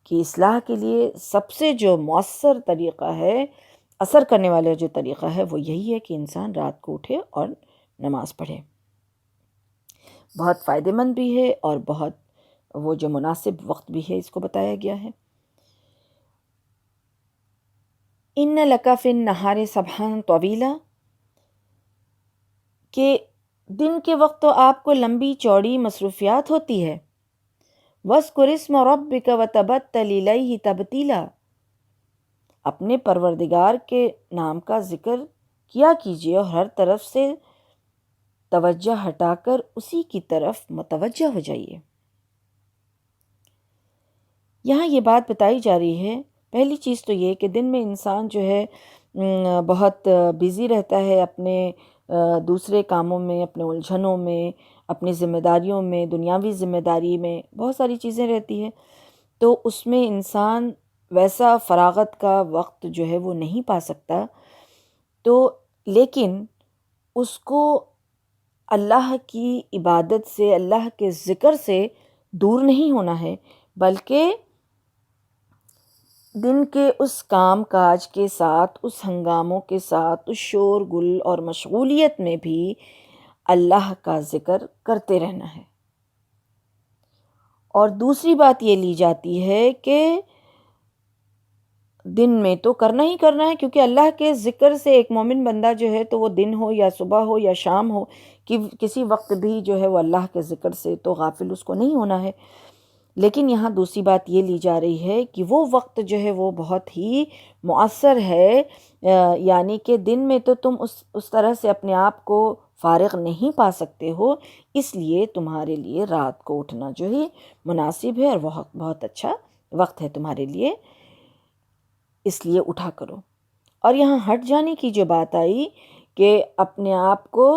کی اصلاح کے لیے سب سے جو مؤثر طریقہ ہے، اثر کرنے والا جو طریقہ ہے وہ یہی ہے کہ انسان رات کو اٹھے اور نماز پڑھے۔ بہت فائدہ مند بھی ہے اور بہت وہ جو مناسب وقت بھی ہے، اس کو بتایا گیا ہے۔ ان لک فی النہار سبحا طویلا، کہ دن کے وقت تو آپ کو لمبی چوڑی مصروفیات ہوتی ہے۔ وَاذْكُرِ اسْمَ رَبِّكَ وَتَبَتَّلْ إِلَيْهِ تَبْتِيلًا، اپنے پروردگار کے نام کا ذکر کیا کیجیے اور ہر طرف سے توجہ ہٹا کر اسی کی طرف متوجہ ہو جائیے۔ یہاں یہ بات بتائی جا رہی ہے، پہلی چیز تو یہ کہ دن میں انسان جو ہے بہت بیزی رہتا ہے اپنے دوسرے کاموں میں، اپنے الجھنوں میں، اپنی ذمہ داریوں میں، دنیاوی ذمہ داری میں بہت ساری چیزیں رہتی ہیں، تو اس میں انسان ویسا فراغت کا وقت جو ہے وہ نہیں پا سکتا، تو لیکن اس کو اللہ کی عبادت سے، اللہ کے ذکر سے دور نہیں ہونا ہے، بلکہ دن کے اس کام کاج کے ساتھ، اس ہنگاموں کے ساتھ، اس شور گل اور مشغولیت میں بھی اللہ کا ذکر کرتے رہنا ہے۔ اور دوسری بات یہ لی جاتی ہے کہ دن میں تو کرنا ہی کرنا ہے، کیونکہ اللہ کے ذکر سے ایک مومن بندہ جو ہے تو وہ دن ہو یا صبح ہو یا شام ہو، کہ کسی وقت بھی جو ہے وہ اللہ کے ذکر سے تو غافل اس کو نہیں ہونا ہے۔ لیکن یہاں دوسری بات یہ لی جا رہی ہے کہ وہ وقت جو ہے وہ بہت ہی مؤثر ہے، یعنی کہ دن میں تو تم اس طرح سے اپنے آپ کو فارغ نہیں پا سکتے ہو، اس لیے تمہارے لیے رات کو اٹھنا جو ہی مناسب ہے اور بہت اچھا وقت ہے تمہارے لیے، اس لیے اٹھا کرو۔ اور یہاں ہٹ جانے کی جو بات آئی کہ اپنے آپ کو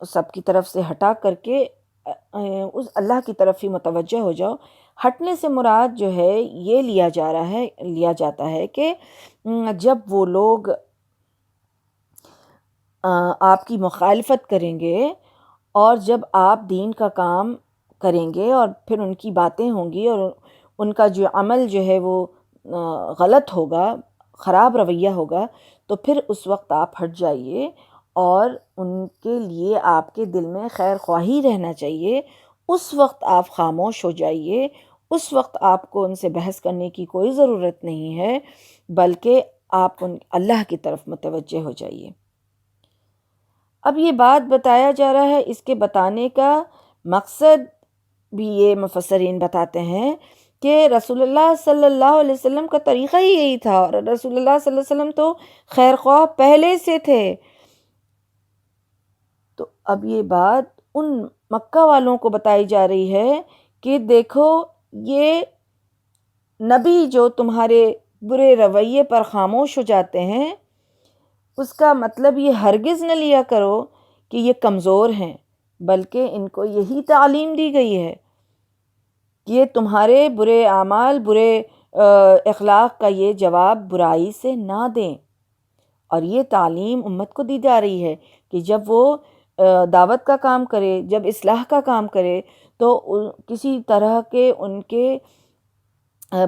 سب کی طرف سے ہٹا کر کے اس اللہ کی طرف ہی متوجہ ہو جاؤ، ہٹنے سے مراد جو ہے یہ لیا جاتا ہے کہ جب وہ لوگ آپ کی مخالفت کریں گے اور جب آپ دین کا کام کریں گے اور پھر ان کی باتیں ہوں گی اور ان کا جو عمل جو ہے وہ غلط ہوگا، خراب رویہ ہوگا، تو پھر اس وقت آپ ہٹ جائیے اور ان کے لیے آپ کے دل میں خیر خواہی رہنا چاہیے۔ اس وقت آپ خاموش ہو جائیے، اس وقت آپ کو ان سے بحث کرنے کی کوئی ضرورت نہیں ہے، بلکہ آپ اللہ کی طرف متوجہ ہو جائیے۔ اب یہ بات بتایا جا رہا ہے، اس کے بتانے کا مقصد بھی یہ مفسرین بتاتے ہیں کہ رسول اللہ صلی اللہ علیہ وسلم کا طریقہ ہی یہی تھا، اور رسول اللہ صلی اللہ علیہ وسلم تو خیر خواہ پہلے سے تھے۔ تو اب یہ بات ان مکہ والوں کو بتائی جا رہی ہے کہ دیکھو، یہ نبی جو تمہارے برے رویے پر خاموش ہو جاتے ہیں، اس کا مطلب یہ ہرگز نہ لیا کرو کہ یہ کمزور ہیں، بلکہ ان کو یہی تعلیم دی گئی ہے کہ یہ تمہارے برے اعمال، برے اخلاق کا یہ جواب برائی سے نہ دیں۔ اور یہ تعلیم امت کو دی جا رہی ہے کہ جب وہ دعوت کا کام کرے، جب اصلاح کا کام کرے، تو کسی طرح کے ان کے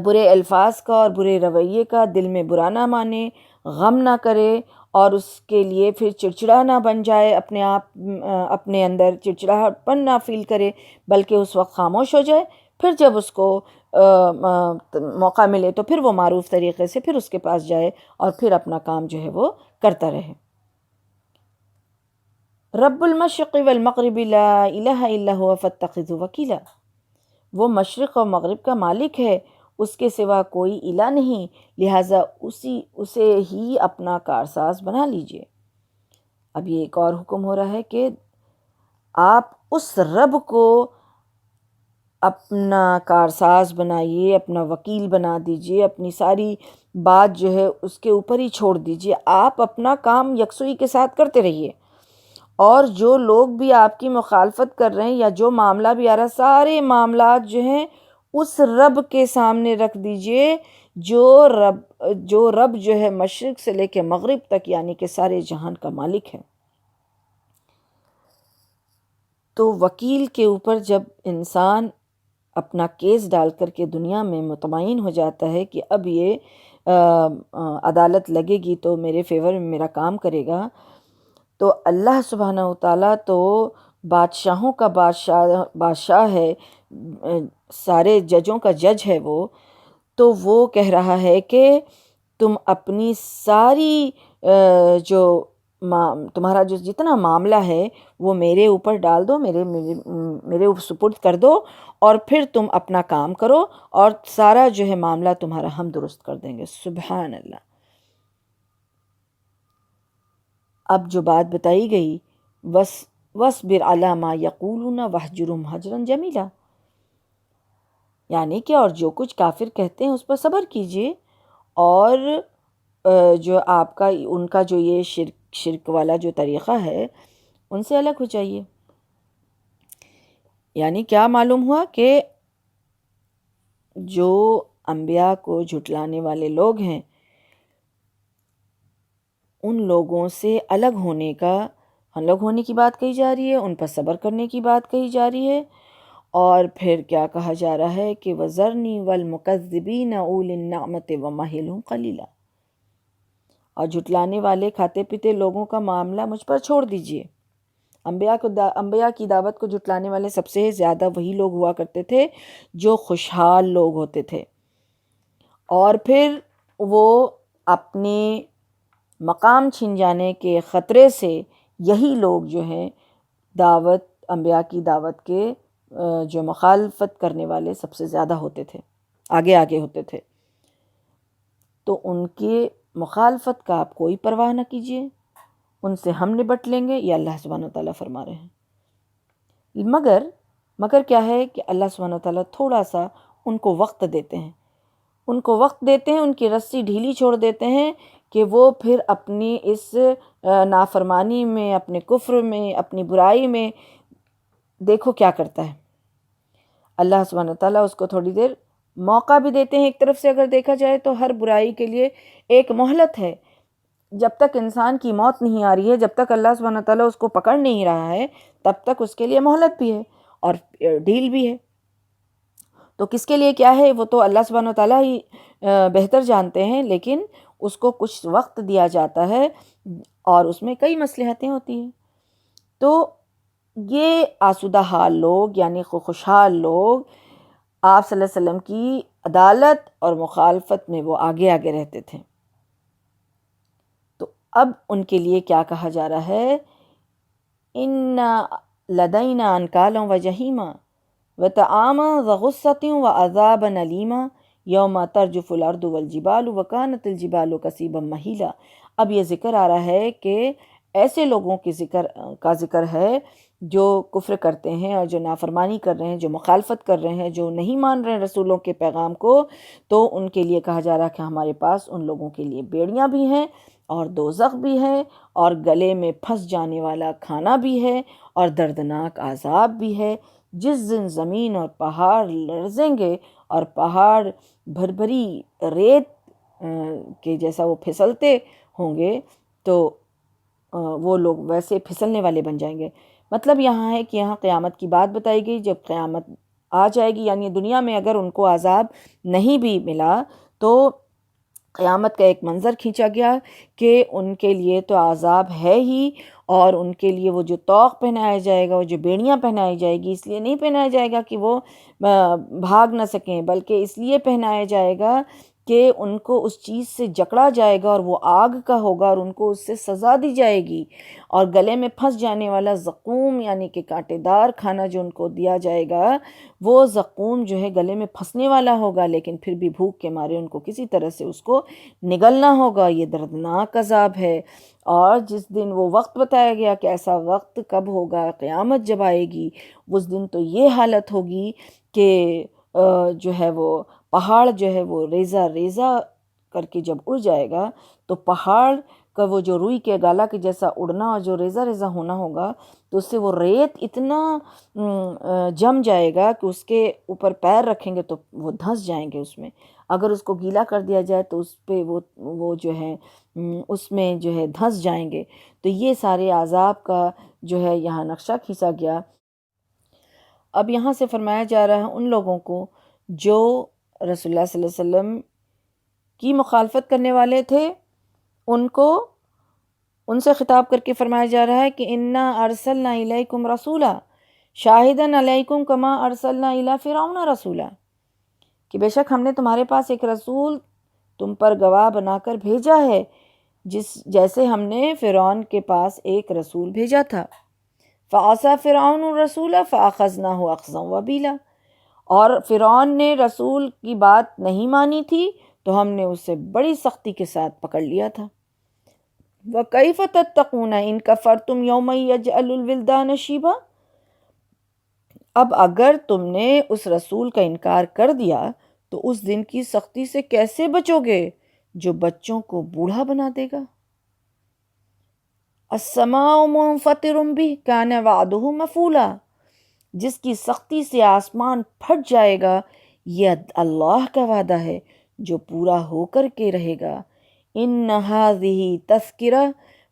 برے الفاظ کا اور برے رویے کا دل میں برا نہ مانے، غم نہ کرے، اور اس کے لیے پھر چڑچڑا نہ بن جائے، اپنے اندر چڑچڑاہٹ پن نہ فیل کرے، بلکہ اس وقت خاموش ہو جائے۔ پھر جب اس کو موقع ملے تو پھر وہ معروف طریقے سے پھر اس کے پاس جائے اور پھر اپنا کام جو ہے وہ کرتا رہے۔ رب المشرق والمغرب لا الہ الا هو فاتخذہ وکیلا، وہ مشرق اور مغرب کا مالک ہے، اس کے سوا کوئی الہ نہیں، لہٰذا اسے ہی اپنا کارساز بنا لیجئے۔ اب یہ ایک اور حکم ہو رہا ہے کہ آپ اس رب کو اپنا کارساز بنائیے، اپنا وکیل بنا دیجئے، اپنی ساری بات جو ہے اس کے اوپر ہی چھوڑ دیجئے، آپ اپنا کام یکسوئی کے ساتھ کرتے رہیے، اور جو لوگ بھی آپ کی مخالفت کر رہے ہیں یا جو معاملہ بھی آ رہا ہے، سارے معاملات جو ہیں اس رب کے سامنے رکھ دیجئے جو رب جو ہے مشرق سے لے کے مغرب تک، یعنی کہ سارے جہان کا مالک ہے۔ تو وکیل کے اوپر جب انسان اپنا کیس ڈال کر کے دنیا میں مطمئن ہو جاتا ہے کہ اب یہ عدالت لگے گی تو میرے فیور میں میرا کام کرے گا، تو اللہ سبحانہ وتعالیٰ تو بادشاہوں کا بادشاہ ہے، سارے ججوں کا جج ہے وہ، تو وہ کہہ رہا ہے کہ تم اپنی ساری تمہارا جو جتنا معاملہ ہے وہ میرے اوپر ڈال دو، میرے اوپر سپرد کر دو، اور پھر تم اپنا کام کرو، اور سارا جو ہے معاملہ تمہارا ہم درست کر دیں گے۔ سبحان اللہ۔ اب جو بات بتائی گئی، وَاصْبِرْ عَلَىٰ مَا يَقُولُونَ وَاهْجُرْهُمْ هَجْرًا جَمِيلًا، یعنی کہ اور جو کچھ کافر کہتے ہیں اس پر صبر کیجئے، اور جو آپ کا ان کا جو یہ شرک والا جو طریقہ ہے ان سے الگ ہو جائیے۔ یعنی کیا معلوم ہوا کہ جو انبیاء کو جھٹلانے والے لوگ ہیں ان لوگوں سے الگ ہونے کی بات کہی جا رہی ہے، ان پر صبر کرنے کی بات کہی جا رہی ہے، اور پھر کیا کہا جا رہا ہے کہ وَذَرْنِي وَالْمُكَذِّبِينَ أُولِي النَّعْمَةِ وَمَهِّلْهُمْ قَلِيلًا، اور جھٹلانے والے کھاتے پیتے لوگوں کا معاملہ مجھ پر چھوڑ دیجئے۔ انبیاء کی دعوت کو جھٹلانے والے سب سے زیادہ وہی لوگ ہوا کرتے تھے جو خوشحال لوگ ہوتے تھے، اور پھر وہ اپنے مقام چھن جانے کے خطرے سے یہی لوگ جو ہیں انبیاء کی دعوت کے جو مخالفت کرنے والے سب سے زیادہ ہوتے تھے، آگے ہوتے تھے۔ تو ان کے مخالفت کا آپ کوئی پرواہ نہ کیجیے، ان سے ہم نبٹ لیں گے، یہ اللہ سبحانہ وتعالیٰ فرما رہے ہیں۔ مگر کیا ہے کہ اللہ سبحانہ وتعالیٰ تھوڑا سا ان کو وقت دیتے ہیں، ان کی رسی ڈھیلی چھوڑ دیتے ہیں کہ وہ پھر اپنی اس نافرمانی میں، اپنے کفر میں، اپنی برائی میں دیکھو کیا کرتا ہے۔ اللہ سبحانہ وتعالیٰ اس کو تھوڑی دیر موقع بھی دیتے ہیں، ایک طرف سے اگر دیکھا جائے تو ہر برائی کے لیے ایک مہلت ہے، جب تک انسان کی موت نہیں آ رہی ہے، جب تک اللہ سبحانہ وتعالیٰ اس کو پکڑ نہیں رہا ہے، تب تک اس کے لیے مہلت بھی ہے اور ڈیل بھی ہے۔ تو کس کے لیے کیا ہے وہ تو اللہ سبحانہ وتعالیٰ ہی بہتر جانتے ہیں، لیکن اس کو کچھ وقت دیا جاتا ہے اور اس میں کئی مصلحتیں ہوتی ہیں۔ تو یہ آسودہ حال لوگ، یعنی خوشحال لوگ، آپ صلی اللہ علیہ وسلم کی عدالت اور مخالفت میں وہ آگے رہتے تھے۔ تو اب ان کے لیے کیا کہا جا رہا ہے؟ ان لدینا انکالا و جہیما وطعاما وغصۃ وعذابا علیما یوم ترجف الارض والجبال وکانت الجبال کثیبا مہیلا۔ اب یہ ذکر آ رہا ہے کہ ایسے لوگوں کی ذکر ہے جو کفر کرتے ہیں اور جو نافرمانی کر رہے ہیں، جو مخالفت کر رہے ہیں، جو نہیں مان رہے ہیں رسولوں کے پیغام کو، تو ان کے لیے کہا جا رہا ہے کہ ہمارے پاس ان لوگوں کے لیے بیڑیاں بھی ہیں اور دوزخ بھی ہے اور گلے میں پھنس جانے والا کھانا بھی ہے اور دردناک عذاب بھی ہے۔ جس دن زمین اور پہاڑ لرزیں گے اور پہاڑ بھری ریت کے جیسا وہ پھسلتے ہوں گے، تو وہ لوگ ویسے پھسلنے والے بن جائیں گے۔ مطلب یہاں ہے کہ یہاں قیامت کی بات بتائی گئی، جب قیامت آ جائے گی، یعنی دنیا میں اگر ان کو عذاب نہیں بھی ملا تو قیامت کا ایک منظر کھینچا گیا کہ ان کے لیے تو عذاب ہے ہی، اور ان کے لیے وہ جو طوق پہنایا جائے گا، وہ جو بیڑیاں پہنائی جائے گی، اس لیے نہیں پہنایا جائے گا کہ وہ بھاگ نہ سکیں، بلکہ اس لیے پہنایا جائے گا کہ ان کو اس چیز سے جکڑا جائے گا اور وہ آگ کا ہوگا اور ان کو اس سے سزا دی جائے گی، اور گلے میں پھنس جانے والا زقوم یعنی کہ کانٹے دار کھانا جو ان کو دیا جائے گا، وہ زقوم جو ہے گلے میں پھنسنے والا ہوگا، لیکن پھر بھی بھوک کے مارے ان کو کسی طرح سے اس کو نگلنا ہوگا۔ یہ دردناک عذاب ہے۔ اور جس دن وہ وقت بتایا گیا کہ ایسا وقت کب ہوگا، قیامت جب آئے گی، اس دن تو یہ حالت ہوگی کہ جو ہے وہ پہاڑ جو ہے وہ ریزہ ریزہ کر کے جب اڑ جائے گا، تو پہاڑ کا وہ جو روئی کے گالا کے جیسا اڑنا اور جو ریزہ ریزہ ہونا ہوگا، تو اس سے وہ ریت اتنا جم جائے گا کہ اس کے اوپر پیر رکھیں گے تو وہ دھنس جائیں گے اس میں، اگر اس کو گیلا کر دیا جائے تو اس پہ وہ جو ہے اس میں جو ہے دھنس جائیں گے۔ تو یہ سارے عذاب کا جو ہے یہاں نقشہ کھینچا گیا۔ اب یہاں سے فرمایا جا رہا ہے ان لوگوں کو جو رسول اللہ صلی اللہ علیہ وسلم کی مخالفت کرنے والے تھے، ان سے خطاب کر کے فرمایا جا رہا ہے کہ انا ارسلنا الیکم رسولا شاہدا علیکم کما ارسلنا الی فرعون رسولا، کہ بے شک ہم نے تمہارے پاس ایک رسول تم پر گواہ بنا کر بھیجا ہے، جیسے ہم نے فرعون کے پاس ایک رسول بھیجا تھا۔ فعصى فرعون الرسول فاخذناه اخذا وبیلا، اور فرعون نے رسول کی بات نہیں مانی تھی تو ہم نے اسے بڑی سختی کے ساتھ پکڑ لیا تھا۔ وَكَيْفَ تَتَّقُونَ إِن كَفَرْتُمْ يَوْمًا يَجْعَلُ الْوِلْدَانَ شِيبًا۔ اب اگر تم نے اس رسول کا انکار کر دیا تو اس دن کی سختی سے کیسے بچو گے جو بچوں کو بوڑھا بنا دے گا۔ السماء منفطر به کان وعدہ مفعولا، جس کی سختی سے آسمان پھٹ جائے گا، یہ اللہ کا وعدہ ہے جو پورا ہو کر کے رہے گا۔ ان هذه تذکرہ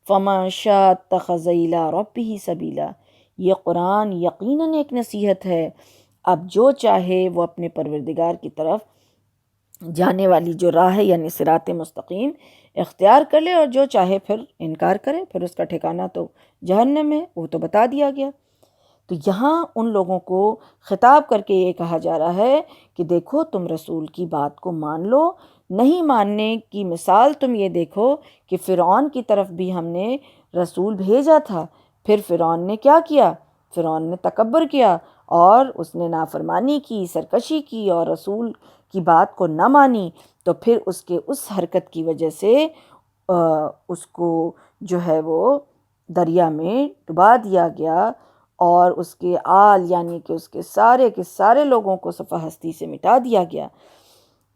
فمن شاء اتخذ الی ربہ سبیلا، یہ قرآن یقیناً ایک نصیحت ہے، اب جو چاہے وہ اپنے پروردگار کی طرف جانے والی جو راہ ہے یعنی صراط مستقیم اختیار کر لے، اور جو چاہے پھر انکار کرے، پھر اس کا ٹھکانہ تو جہنم ہے، وہ تو بتا دیا گیا۔ تو یہاں ان لوگوں کو خطاب کر کے یہ کہا جا رہا ہے کہ دیکھو تم رسول کی بات کو مان لو۔ نہیں ماننے کی مثال تم یہ دیکھو کہ فرعون کی طرف بھی ہم نے رسول بھیجا تھا، پھر فرعون نے کیا کیا؟ فرعون نے تکبر کیا اور اس نے نافرمانی کی، سرکشی کی اور رسول کی بات کو نہ مانی، تو پھر اس کے اس حرکت کی وجہ سے اس کو جو ہے وہ دریا میں ڈبا دیا گیا، اور اس کے آل یعنی کہ اس کے سارے لوگوں کو صفحہ ہستی سے مٹا دیا گیا۔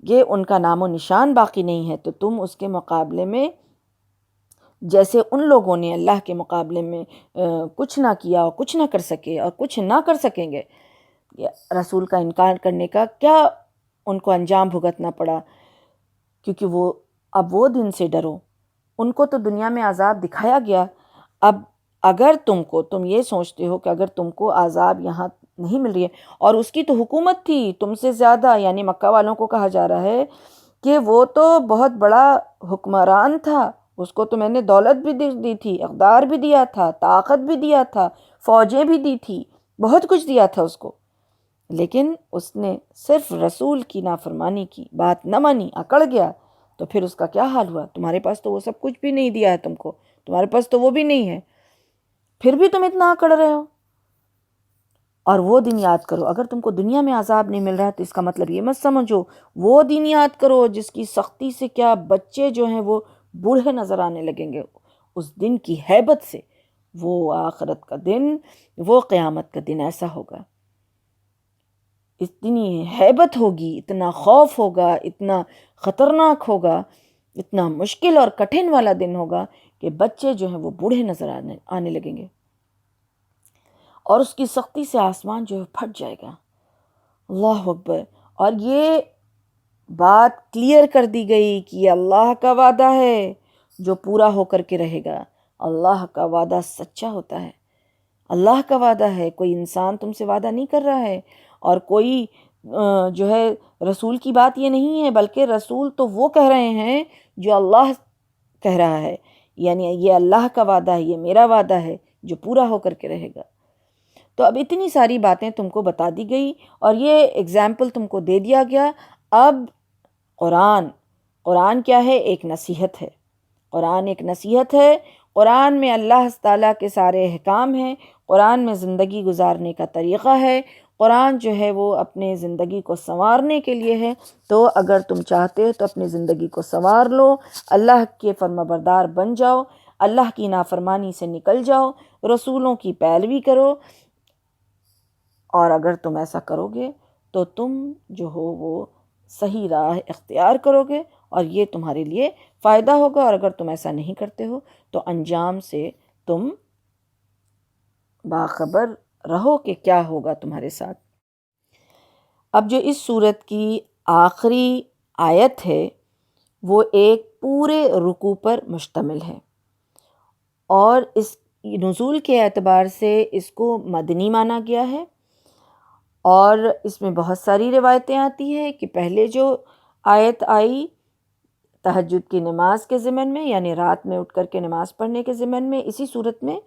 یہ ان کا نام و نشان باقی نہیں ہے۔ تو تم اس کے مقابلے میں جیسے ان لوگوں نے اللہ کے مقابلے میں کچھ نہ کیا اور کچھ نہ کر سکے اور کچھ نہ کر سکیں گے، رسول کا انکار کرنے کا کیا ان کو انجام بھگتنا پڑا، کیونکہ اب وہ دن سے ڈرو۔ ان کو تو دنیا میں عذاب دکھایا گیا، اب اگر تم یہ سوچتے ہو کہ اگر تم کو عذاب یہاں نہیں مل رہی ہے، اور اس کی تو حکومت تھی تم سے زیادہ، یعنی مکہ والوں کو کہا جا رہا ہے کہ وہ تو بہت بڑا حکمران تھا، اس کو تو میں نے دولت بھی دی تھی، اقدار بھی دیا تھا، طاقت بھی دیا تھا، فوجیں بھی دی تھی، بہت کچھ دیا تھا اس کو، لیکن اس نے صرف رسول کی نافرمانی کی، بات نہ مانی، اکڑ گیا، تو پھر اس کا کیا حال ہوا؟ تمہارے پاس تو وہ سب کچھ بھی نہیں دیا ہے تم کو، تمہارے پاس تو وہ بھی نہیں ہے، پھر بھی تم اتنا اکڑ رہے ہو۔ اور وہ دن یاد کرو، اگر تم کو دنیا میں عذاب نہیں مل رہا ہے تو اس کا مطلب یہ مت سمجھو، وہ دن یاد کرو جس کی سختی سے کیا بچے جو ہیں وہ بوڑھے نظر آنے لگیں گے، اس دن کی ہیبت سے۔ وہ آخرت کا دن، وہ قیامت کا دن ایسا ہوگا، اتنی ہیبت ہوگی، اتنا خوف ہوگا، اتنا خطرناک ہوگا، اتنا مشکل اور کٹھن والا دن ہوگا کہ بچے جو ہیں وہ بوڑھے نظر آنے لگیں گے، اور اس کی سختی سے آسمان جو ہے پھٹ جائے گا۔ اللہ اکبر۔ اور یہ بات کلیئر کر دی گئی کہ یہ اللہ کا وعدہ ہے جو پورا ہو کر کے رہے گا۔ اللہ کا وعدہ سچا ہوتا ہے، اللہ کا وعدہ ہے، کوئی انسان تم سے وعدہ نہیں کر رہا ہے، اور کوئی جو ہے رسول کی بات یہ نہیں ہے، بلکہ رسول تو وہ کہہ رہے ہیں جو اللہ کہہ رہا ہے، یعنی یہ اللہ کا وعدہ ہے، یہ میرا وعدہ ہے جو پورا ہو کر کے رہے گا۔ تو اب اتنی ساری باتیں تم کو بتا دی گئی اور یہ اگزامپل تم کو دے دیا گیا۔ اب قرآن کیا ہے؟ ایک نصیحت ہے، قرآن ایک نصیحت ہے، قرآن میں اللہ تعالیٰ کے سارے احکام ہیں، قرآن میں زندگی گزارنے کا طریقہ ہے، قرآن جو ہے وہ اپنے زندگی کو سنوارنے کے لیے ہے۔ تو اگر تم چاہتے ہو تو اپنی زندگی کو سنوار لو، اللہ کے فرمانبردار بن جاؤ، اللہ کی نافرمانی سے نکل جاؤ، رسولوں کی پیروی کرو، اور اگر تم ایسا کرو گے تو تم جو ہو وہ صحیح راہ اختیار کرو گے اور یہ تمہارے لیے فائدہ ہوگا، اور اگر تم ایسا نہیں کرتے ہو تو انجام سے تم باخبر رہو کہ کیا ہوگا تمہارے ساتھ۔ اب جو اس سورت کی آخری آیت ہے وہ ایک پورے رکوع پر مشتمل ہے، اور اس نزول کے اعتبار سے اس کو مدنی مانا گیا ہے، اور اس میں بہت ساری روایتیں آتی ہیں کہ پہلے جو آیت آئی تہجد کی نماز کے ضمن میں، یعنی رات میں اٹھ کر کے نماز پڑھنے کے ضمن میں اسی صورت میں،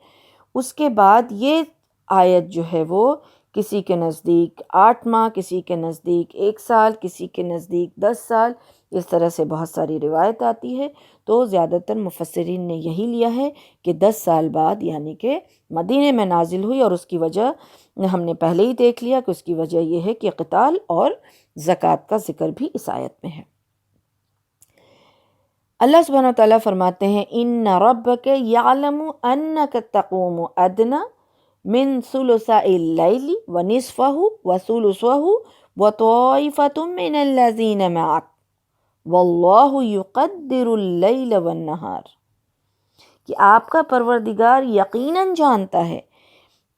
اس کے بعد یہ آیت جو ہے وہ کسی کے نزدیک 8 ماہ، کسی کے نزدیک 1 سال، کسی کے نزدیک 10 سال، اس طرح سے بہت ساری روایت آتی ہے۔ تو زیادہ تر مفسرین نے یہی لیا ہے کہ 10 سال بعد یعنی کہ مدینے میں نازل ہوئی، اور اس کی وجہ ہم نے پہلے ہی دیکھ لیا کہ اس کی وجہ یہ ہے کہ قتال اور زکوٰۃ کا ذکر بھی اس آیت میں ہے۔ اللہ سبحانہ وتعالیٰ فرماتے ہیں ان ربک یعلم انک تقوم ادنی من ثلثاء اللیل ونصفہ وثلثہ وطائفۃ من الذین معک واللہ یقدر اللیل والنہار، کہ آپ کا پروردگار یقیناً جانتا ہے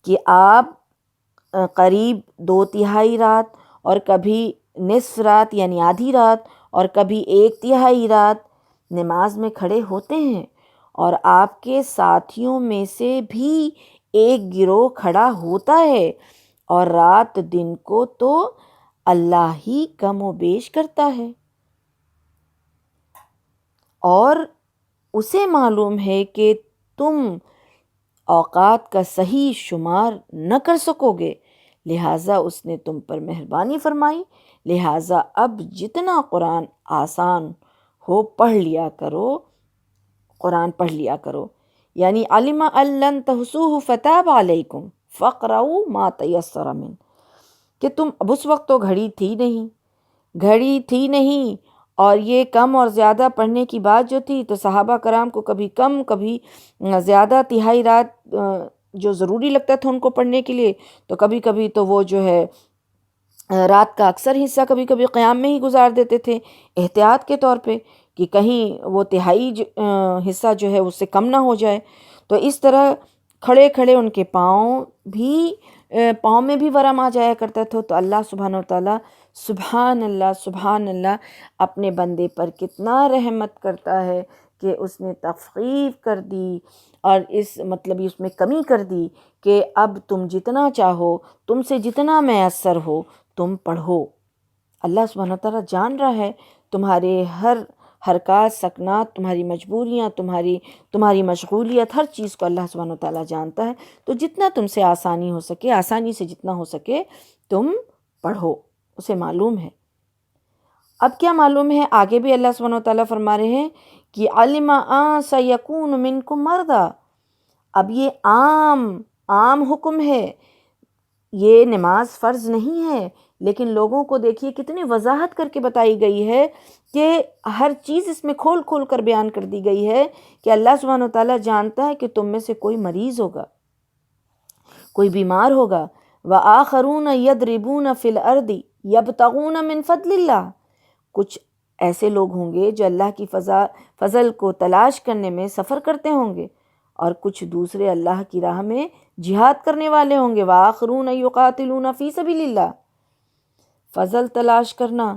کہ آپ قریب 2/3 رات اور کبھی نصف رات یعنی آدھی رات اور کبھی 1/3 رات نماز میں کھڑے ہوتے ہیں، اور آپ کے ساتھیوں میں سے بھی ایک گروہ کھڑا ہوتا ہے، اور رات دن کو تو اللہ ہی کم و بیش کرتا ہے، اور اسے معلوم ہے کہ تم اوقات کا صحیح شمار نہ کر سکو گے، لہٰذا اس نے تم پر مہربانی فرمائی، لہٰذا اب جتنا قرآن آسان ہو پڑھ لیا کرو، قرآن پڑھ لیا کرو، یعنی علم ان لن تحصوہ فتاب علیکم فاقرؤوا ما تیسر من، کہ تم اب اس وقت تو گھڑی تھی نہیں، اور یہ کم اور زیادہ پڑھنے کی بات جو تھی تو صحابہ کرام کو کبھی کم کبھی زیادہ تہائی رات جو ضروری لگتا تھا ان کو پڑھنے کے لیے، تو کبھی کبھی تو وہ جو ہے رات کا اکثر حصہ کبھی کبھی قیام میں ہی گزار دیتے تھے احتیاط کے طور پہ، کہ کہیں وہ تہائی حصہ جو ہے اس سے کم نہ ہو جائے۔ تو اس طرح کھڑے کھڑے ان کے پاؤں میں بھی ورم آ جایا کرتا تھا، تو اللہ سبحانہ وتعالیٰ سبحان اللہ اپنے بندے پر کتنا رحمت کرتا ہے کہ اس نے تخفیف کر دی، اور اس میں کمی کر دی کہ اب تم جتنا چاہو، تم سے جتنا میسر ہو تم پڑھو۔ اللہ سبحانہ وتعالیٰ جان رہا ہے تمہارے ہر حرکات سکنات، تمہاری مجبوریاں، تمہاری مشغولیت، ہر چیز کو اللہ سبحانہ وتعالیٰ جانتا ہے، تو جتنا تم سے آسانی سے جتنا ہو سکے تم پڑھو، اسے معلوم ہے۔ اب کیا معلوم ہے؟ آگے بھی اللہ سبحانہ وتعالیٰ فرما رہے ہیں کہ علم ان سیکون منکم مرضی، اب یہ عام حکم ہے، یہ نماز فرض نہیں ہے، لیکن لوگوں کو دیکھیے کتنی وضاحت کر کے بتائی گئی ہے کہ ہر چیز اس میں کھول کھول کر بیان کر دی گئی ہے کہ اللہ سبحانہ وتعالیٰ جانتا ہے کہ تم میں سے کوئی مریض ہوگا، کوئی بیمار ہوگا، وآخرون یضربون فی الارض یبتغون من فضل اللہ، کچھ ایسے لوگ ہوں گے جو اللہ کی فضل کو تلاش کرنے میں سفر کرتے ہوں گے، اور کچھ دوسرے اللہ کی راہ میں جہاد کرنے والے ہوں گے، وآخرون یقاتلون فی سبیل اللہ، فضل تلاش کرنا،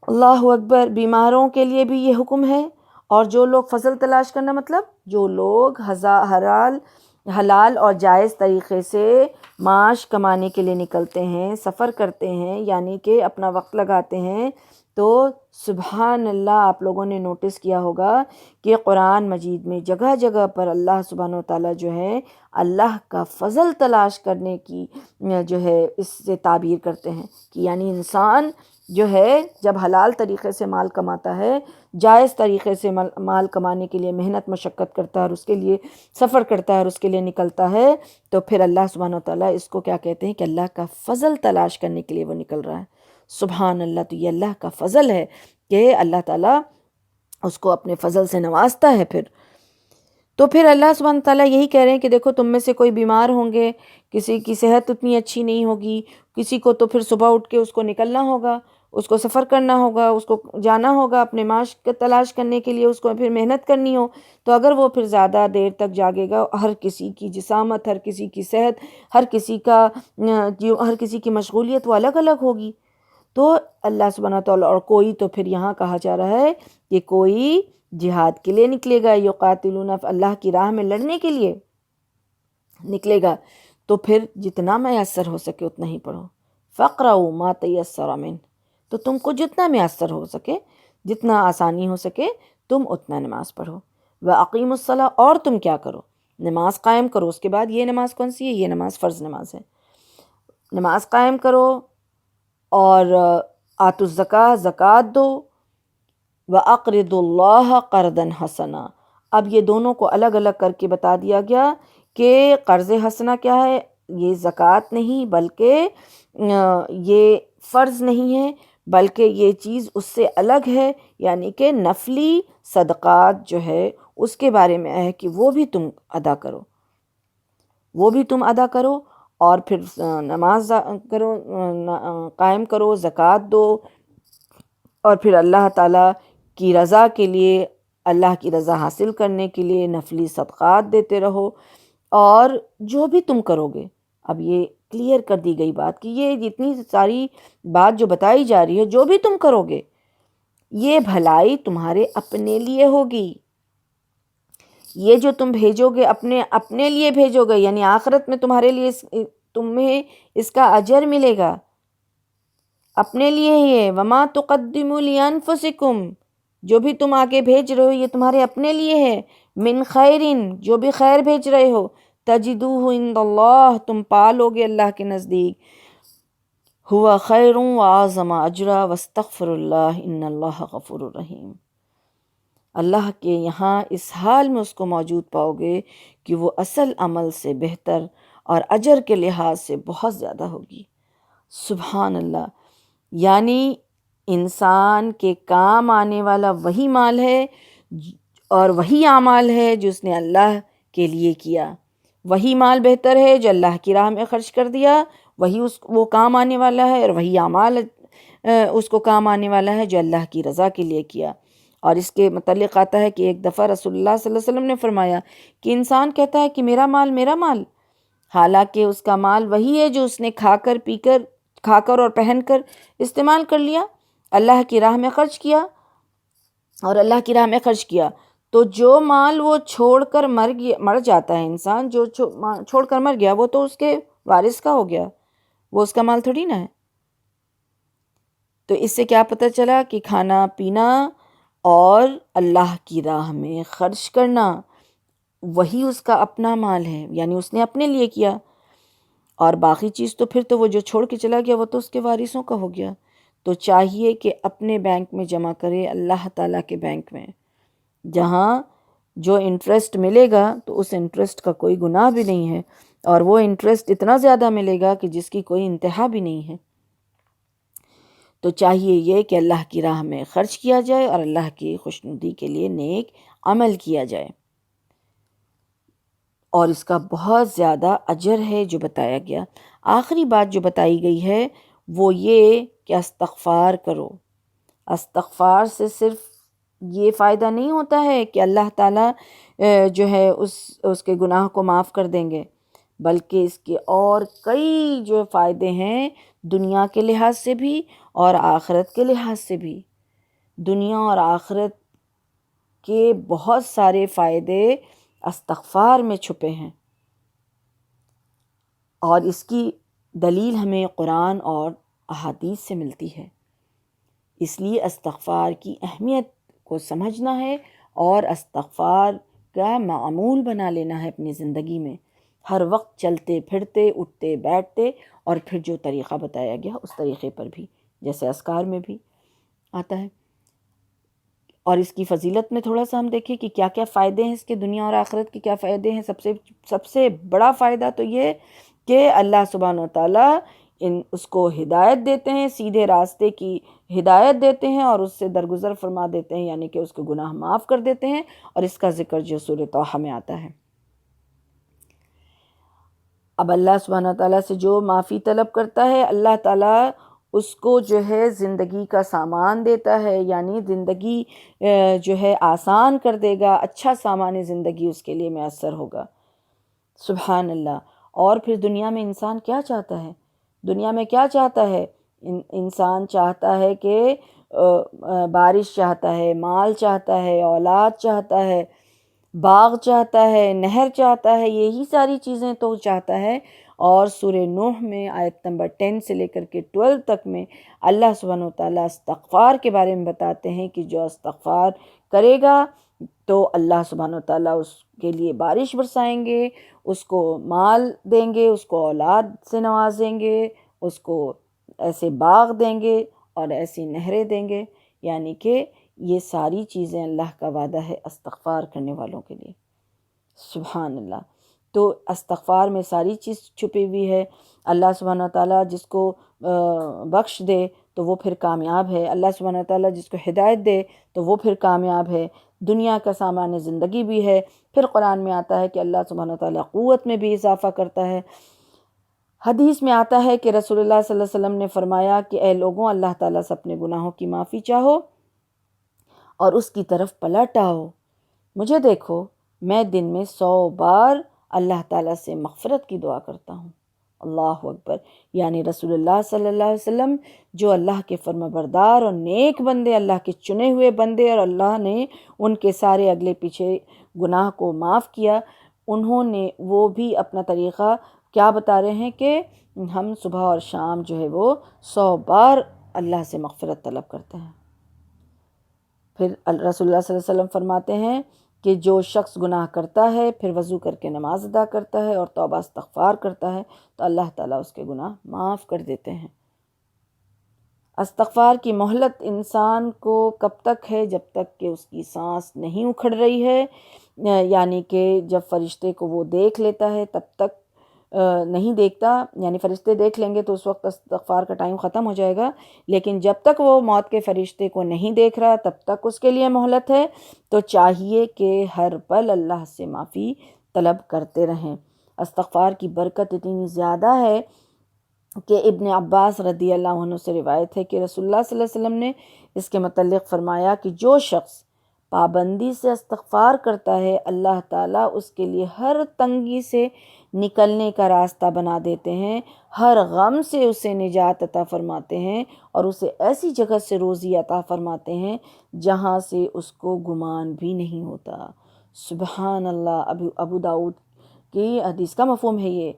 اللہ اکبر، بیماروں کے لیے بھی یہ حکم ہے۔ اور جو لوگ فضل تلاش کرنا مطلب جو لوگ حلال اور جائز طریقے سے معاش کمانے کے لیے نکلتے ہیں، سفر کرتے ہیں، یعنی کہ اپنا وقت لگاتے ہیں، تو سبحان اللہ آپ لوگوں نے نوٹس کیا ہوگا کہ قرآن مجید میں جگہ جگہ پر اللہ سبحانہ وتعالیٰ جو ہے اللہ کا فضل تلاش کرنے کی جو ہے اس سے تعبیر کرتے ہیں کہ یعنی انسان جو ہے جب حلال طریقے سے مال کماتا ہے، جائز طریقے سے مال کمانے کے لیے محنت مشقت کرتا ہے اور اس کے لیے سفر کرتا ہے اور اس کے لیے نکلتا ہے، تو پھر اللہ سبحانہ وتعالیٰ اس کو کیا کہتے ہیں کہ اللہ کا فضل تلاش کرنے کے لیے وہ نکل رہا ہے۔ سبحان اللہ، تو یہ اللہ کا فضل ہے کہ اللہ تعالیٰ اس کو اپنے فضل سے نوازتا ہے۔ تو پھر اللہ سبحانہ تعالیٰ یہی کہہ رہے ہیں کہ دیکھو تم میں سے کوئی بیمار ہوں گے، کسی کی صحت اتنی اچھی نہیں ہوگی، کسی کو تو پھر صبح اٹھ کے اس کو نکلنا ہوگا، اس کو سفر کرنا ہوگا، اس کو جانا ہوگا اپنے معاش کا تلاش کرنے کے لیے، اس کو پھر محنت کرنی ہو، تو اگر وہ پھر زیادہ دیر تک جاگے گا، ہر کسی کی جسامت، ہر کسی کی صحت، ہر کسی کی مشغولیت وہ الگ الگ ہوگی، تو اللہ سبحانہ تعالیٰ، اور کوئی تو پھر یہاں کہا جا رہا ہے کہ کوئی جہاد کے لیے نکلے گا، یقاتلون اللہ کی راہ میں لڑنے کے لیے نکلے گا، تو پھر جتنا میسر ہو سکے اتنا ہی پڑھو، فاقرؤوا ما تیسر من، تو تم کو جتنا میسر ہو سکے، جتنا آسانی ہو سکے تم اتنا نماز پڑھو، واقیموا الصلاۃ، اور تم کیا کرو، نماز قائم کرو۔ اس کے بعد یہ نماز کون سی ہے؟ یہ نماز فرض نماز ہے، نماز قائم کرو، اور آتوا الزکاۃ، زکوٰۃ دو، وَأَقْرِضُوا اللَّهَ قَرْضًا حَسَنًا، اب یہ دونوں کو الگ الگ کر کے بتا دیا گیا کہ قرض حسنہ کیا ہے، یہ زکوٰۃ نہیں بلکہ یہ فرض نہیں ہے بلکہ یہ چیز اس سے الگ ہے، یعنی کہ نفلی صدقات جو ہے اس کے بارے میں ہے کہ وہ بھی تم ادا کرو، وہ بھی تم ادا کرو، اور پھر نماز کرو، قائم کرو، زکوٰۃ دو، اور پھر اللہ تعالیٰ کی رضا کے لیے، اللہ کی رضا حاصل کرنے کے لیے نفلی صدقات دیتے رہو۔ اور جو بھی تم کرو گے، اب یہ کلیئر کر دی گئی بات کہ یہ جتنی ساری بات جو بتائی جا رہی ہے، جو بھی تم کرو گے یہ بھلائی تمہارے اپنے لیے ہوگی، یہ جو تم بھیجو گے اپنے لیے بھیجو گے، یعنی آخرت میں تمہارے لیے تمہیں اس کا اجر ملے گا، اپنے لیے ہی ہے۔ وما تقدموا لانفسکم، جو بھی تم آگے بھیج رہے ہو یہ تمہارے اپنے لیے ہے، من خیرن، جو بھی خیر بھیج رہے ہو، تجدوہ عند اللہ، تم پالو گے اللہ کے نزدیک، ہوا خیر واعظم اجرا واستغفر اللہ ان اللہ غفور الرحیم، اللہ کے یہاں اس حال میں اس کو موجود پاؤ گے کہ وہ اصل عمل سے بہتر اور اجر کے لحاظ سے بہت زیادہ ہوگی۔ سبحان اللہ، یعنی انسان کے کام آنے والا وہی مال ہے اور وہی اعمال ہے جو اس نے اللہ کے لیے کیا، وہی مال بہتر ہے جو اللہ کی راہ میں خرچ کر دیا، وہی وہ کام آنے والا ہے، اور وہی اعمال اس کو کام آنے والا ہے جو اللہ کی رضا کے لیے کیا۔ اور اس کے متعلق آتا ہے کہ ایک دفعہ رسول اللہ صلی اللہ علیہ وسلم نے فرمایا کہ انسان کہتا ہے کہ میرا مال میرا مال، حالانکہ اس کا مال وہی ہے جو اس نے کھا کر اور پہن کر استعمال کر لیا، اللہ کی راہ میں خرچ کیا اور اللہ کی راہ میں خرچ کیا۔ تو جو مال وہ چھوڑ کر مر جاتا ہے، انسان جو چھوڑ کر مر گیا، وہ تو اس کے وارث کا ہو گیا، وہ اس کا مال تھوڑی نہ ہے۔ تو اس سے کیا پتہ چلا کہ کھانا پینا اور اللہ کی راہ میں خرچ کرنا وہی اس کا اپنا مال ہے، یعنی اس نے اپنے لیے کیا، اور باقی چیز تو پھر تو وہ جو چھوڑ کے چلا گیا وہ تو اس کے وارثوں کا ہو گیا۔ تو چاہیے کہ اپنے بینک میں جمع کرے، اللہ تعالیٰ کے بینک میں، جہاں جو انٹرسٹ ملے گا تو اس انٹرسٹ کا کوئی گناہ بھی نہیں ہے، اور وہ انٹرسٹ اتنا زیادہ ملے گا کہ جس کی کوئی انتہا بھی نہیں ہے۔ تو چاہیے یہ کہ اللہ کی راہ میں خرچ کیا جائے اور اللہ کی خوشنودی کے لیے نیک عمل کیا جائے، اور اس کا بہت زیادہ اجر ہے جو بتایا گیا۔ آخری بات جو بتائی گئی ہے وہ یہ کہ استغفار کرو۔ استغفار سے صرف یہ فائدہ نہیں ہوتا ہے کہ اللہ تعالیٰ جو ہے اس کے گناہ کو معاف کر دیں گے، بلکہ اس کے اور کئی جو فائدے ہیں دنیا کے لحاظ سے بھی اور آخرت کے لحاظ سے بھی۔ دنیا اور آخرت کے بہت سارے فائدے استغفار میں چھپے ہیں، اور اس کی دلیل ہمیں قرآن اور احادیث سے ملتی ہے۔ اس لیے استغفار کی اہمیت کو سمجھنا ہے اور استغفار کا معمول بنا لینا ہے اپنی زندگی میں، ہر وقت چلتے پھرتے، اٹھتے بیٹھتے، اور پھر جو طریقہ بتایا گیا اس طریقے پر بھی، جیسے اذکار میں بھی آتا ہے۔ اور اس کی فضیلت میں تھوڑا سا ہم دیکھیں کہ کیا کیا فائدے ہیں اس کے، دنیا اور آخرت کے کیا فائدے ہیں۔ سب سے بڑا فائدہ تو یہ کہ اللہ سبحانہ و تعالیٰ اس کو ہدایت دیتے ہیں، سیدھے راستے کی ہدایت دیتے ہیں، اور اس سے درگزر فرما دیتے ہیں، یعنی کہ اس کے گناہ معاف کر دیتے ہیں، اور اس کا ذکر جو سورہ طٰہٰ میں آتا ہے۔ اب اللہ سبحانہ و تعالیٰ سے جو معافی طلب کرتا ہے، اللہ تعالیٰ اس کو جو ہے زندگی کا سامان دیتا ہے، یعنی زندگی جو ہے آسان کر دے گا، اچھا سامان زندگی اس کے لیے میسر ہوگا۔ سبحان اللہ۔ اور پھر دنیا میں انسان کیا چاہتا ہے؟ دنیا میں کیا چاہتا ہے؟ انسان چاہتا ہے کہ بارش چاہتا ہے، مال چاہتا ہے، اولاد چاہتا ہے، باغ چاہتا ہے، نہر چاہتا ہے، یہی ساری چیزیں تو چاہتا ہے۔ اور سورہ نوح میں آیت نمبر 10 سے لے کر کے 12 تک میں اللہ سبحانہ وتعالیٰ استغفار کے بارے میں بتاتے ہیں کہ جو استغفار کرے گا تو اللہ سبحانہ وتعالیٰ اس کے لیے بارش برسائیں گے، اس کو مال دیں گے، اس کو اولاد سے نوازیں گے، اس کو ایسے باغ دیں گے اور ایسی نہریں دیں گے، یعنی کہ یہ ساری چیزیں اللہ کا وعدہ ہے استغفار کرنے والوں کے لیے۔ سبحان اللہ۔ تو استغفار میں ساری چیز چھپی ہوئی ہے۔ اللہ سبحانہ وتعالیٰ جس کو بخش دے تو وہ پھر کامیاب ہے، اللہ سبحانہ وتعالیٰ جس کو ہدایت دے تو وہ پھر کامیاب ہے، دنیا کا سامان زندگی بھی ہے۔ پھر قرآن میں آتا ہے کہ اللہ سبحانہ وتعالیٰ قوت میں بھی اضافہ کرتا ہے۔ حدیث میں آتا ہے کہ رسول اللہ صلی اللہ علیہ وسلم نے فرمایا کہ اے لوگوں، اللہ تعالیٰ سے اپنے گناہوں کی معافی چاہو اور اس کی طرف پلٹ آؤ۔ مجھے دیکھو، میں دن میں 100 بار اللہ تعالیٰ سے مغفرت کی دعا کرتا ہوں۔ اللہ اکبر! یعنی رسول اللہ صلی اللہ علیہ وسلم جو اللہ کے فرما بردار اور نیک بندے، اللہ کے چنے ہوئے بندے، اور اللہ نے ان کے سارے اگلے پیچھے گناہ کو معاف کیا، انہوں نے وہ بھی اپنا طریقہ کیا بتا رہے ہیں کہ ہم صبح اور شام جو ہے وہ 100 بار اللہ سے مغفرت طلب کرتے ہیں۔ پھر رسول اللہ صلی اللہ علیہ وسلم فرماتے ہیں کہ جو شخص گناہ کرتا ہے پھر وضو کر کے نماز ادا کرتا ہے اور توبہ استغفار کرتا ہے تو اللہ تعالیٰ اس کے گناہ معاف کر دیتے ہیں۔ استغفار کی مہلت انسان کو کب تک ہے؟ جب تک کہ اس کی سانس نہیں اکھڑ رہی ہے، یعنی کہ جب فرشتے کو وہ دیکھ لیتا ہے تب تک نہیں دیکھتا، یعنی فرشتے دیکھ لیں گے تو اس وقت استغفار کا ٹائم ختم ہو جائے گا، لیکن جب تک وہ موت کے فرشتے کو نہیں دیکھ رہا تب تک اس کے لیے مہلت ہے۔ تو چاہیے کہ ہر پل اللہ سے معافی طلب کرتے رہیں۔ استغفار کی برکت اتنی زیادہ ہے کہ ابن عباس رضی اللہ عنہ سے روایت ہے کہ رسول اللہ صلی اللہ علیہ وسلم نے اس کے متعلق فرمایا کہ جو شخص پابندی سے استغفار کرتا ہے، اللہ تعالیٰ اس کے لیے ہر تنگی سے نکلنے کا راستہ بنا دیتے ہیں، ہر غم سے اسے نجات عطا فرماتے ہیں اور اسے ایسی جگہ سے روزی عطا فرماتے ہیں جہاں سے اس کو گمان بھی نہیں ہوتا۔ سبحان اللہ! ابو داؤد کی حدیث کا مفہوم ہے یہ۔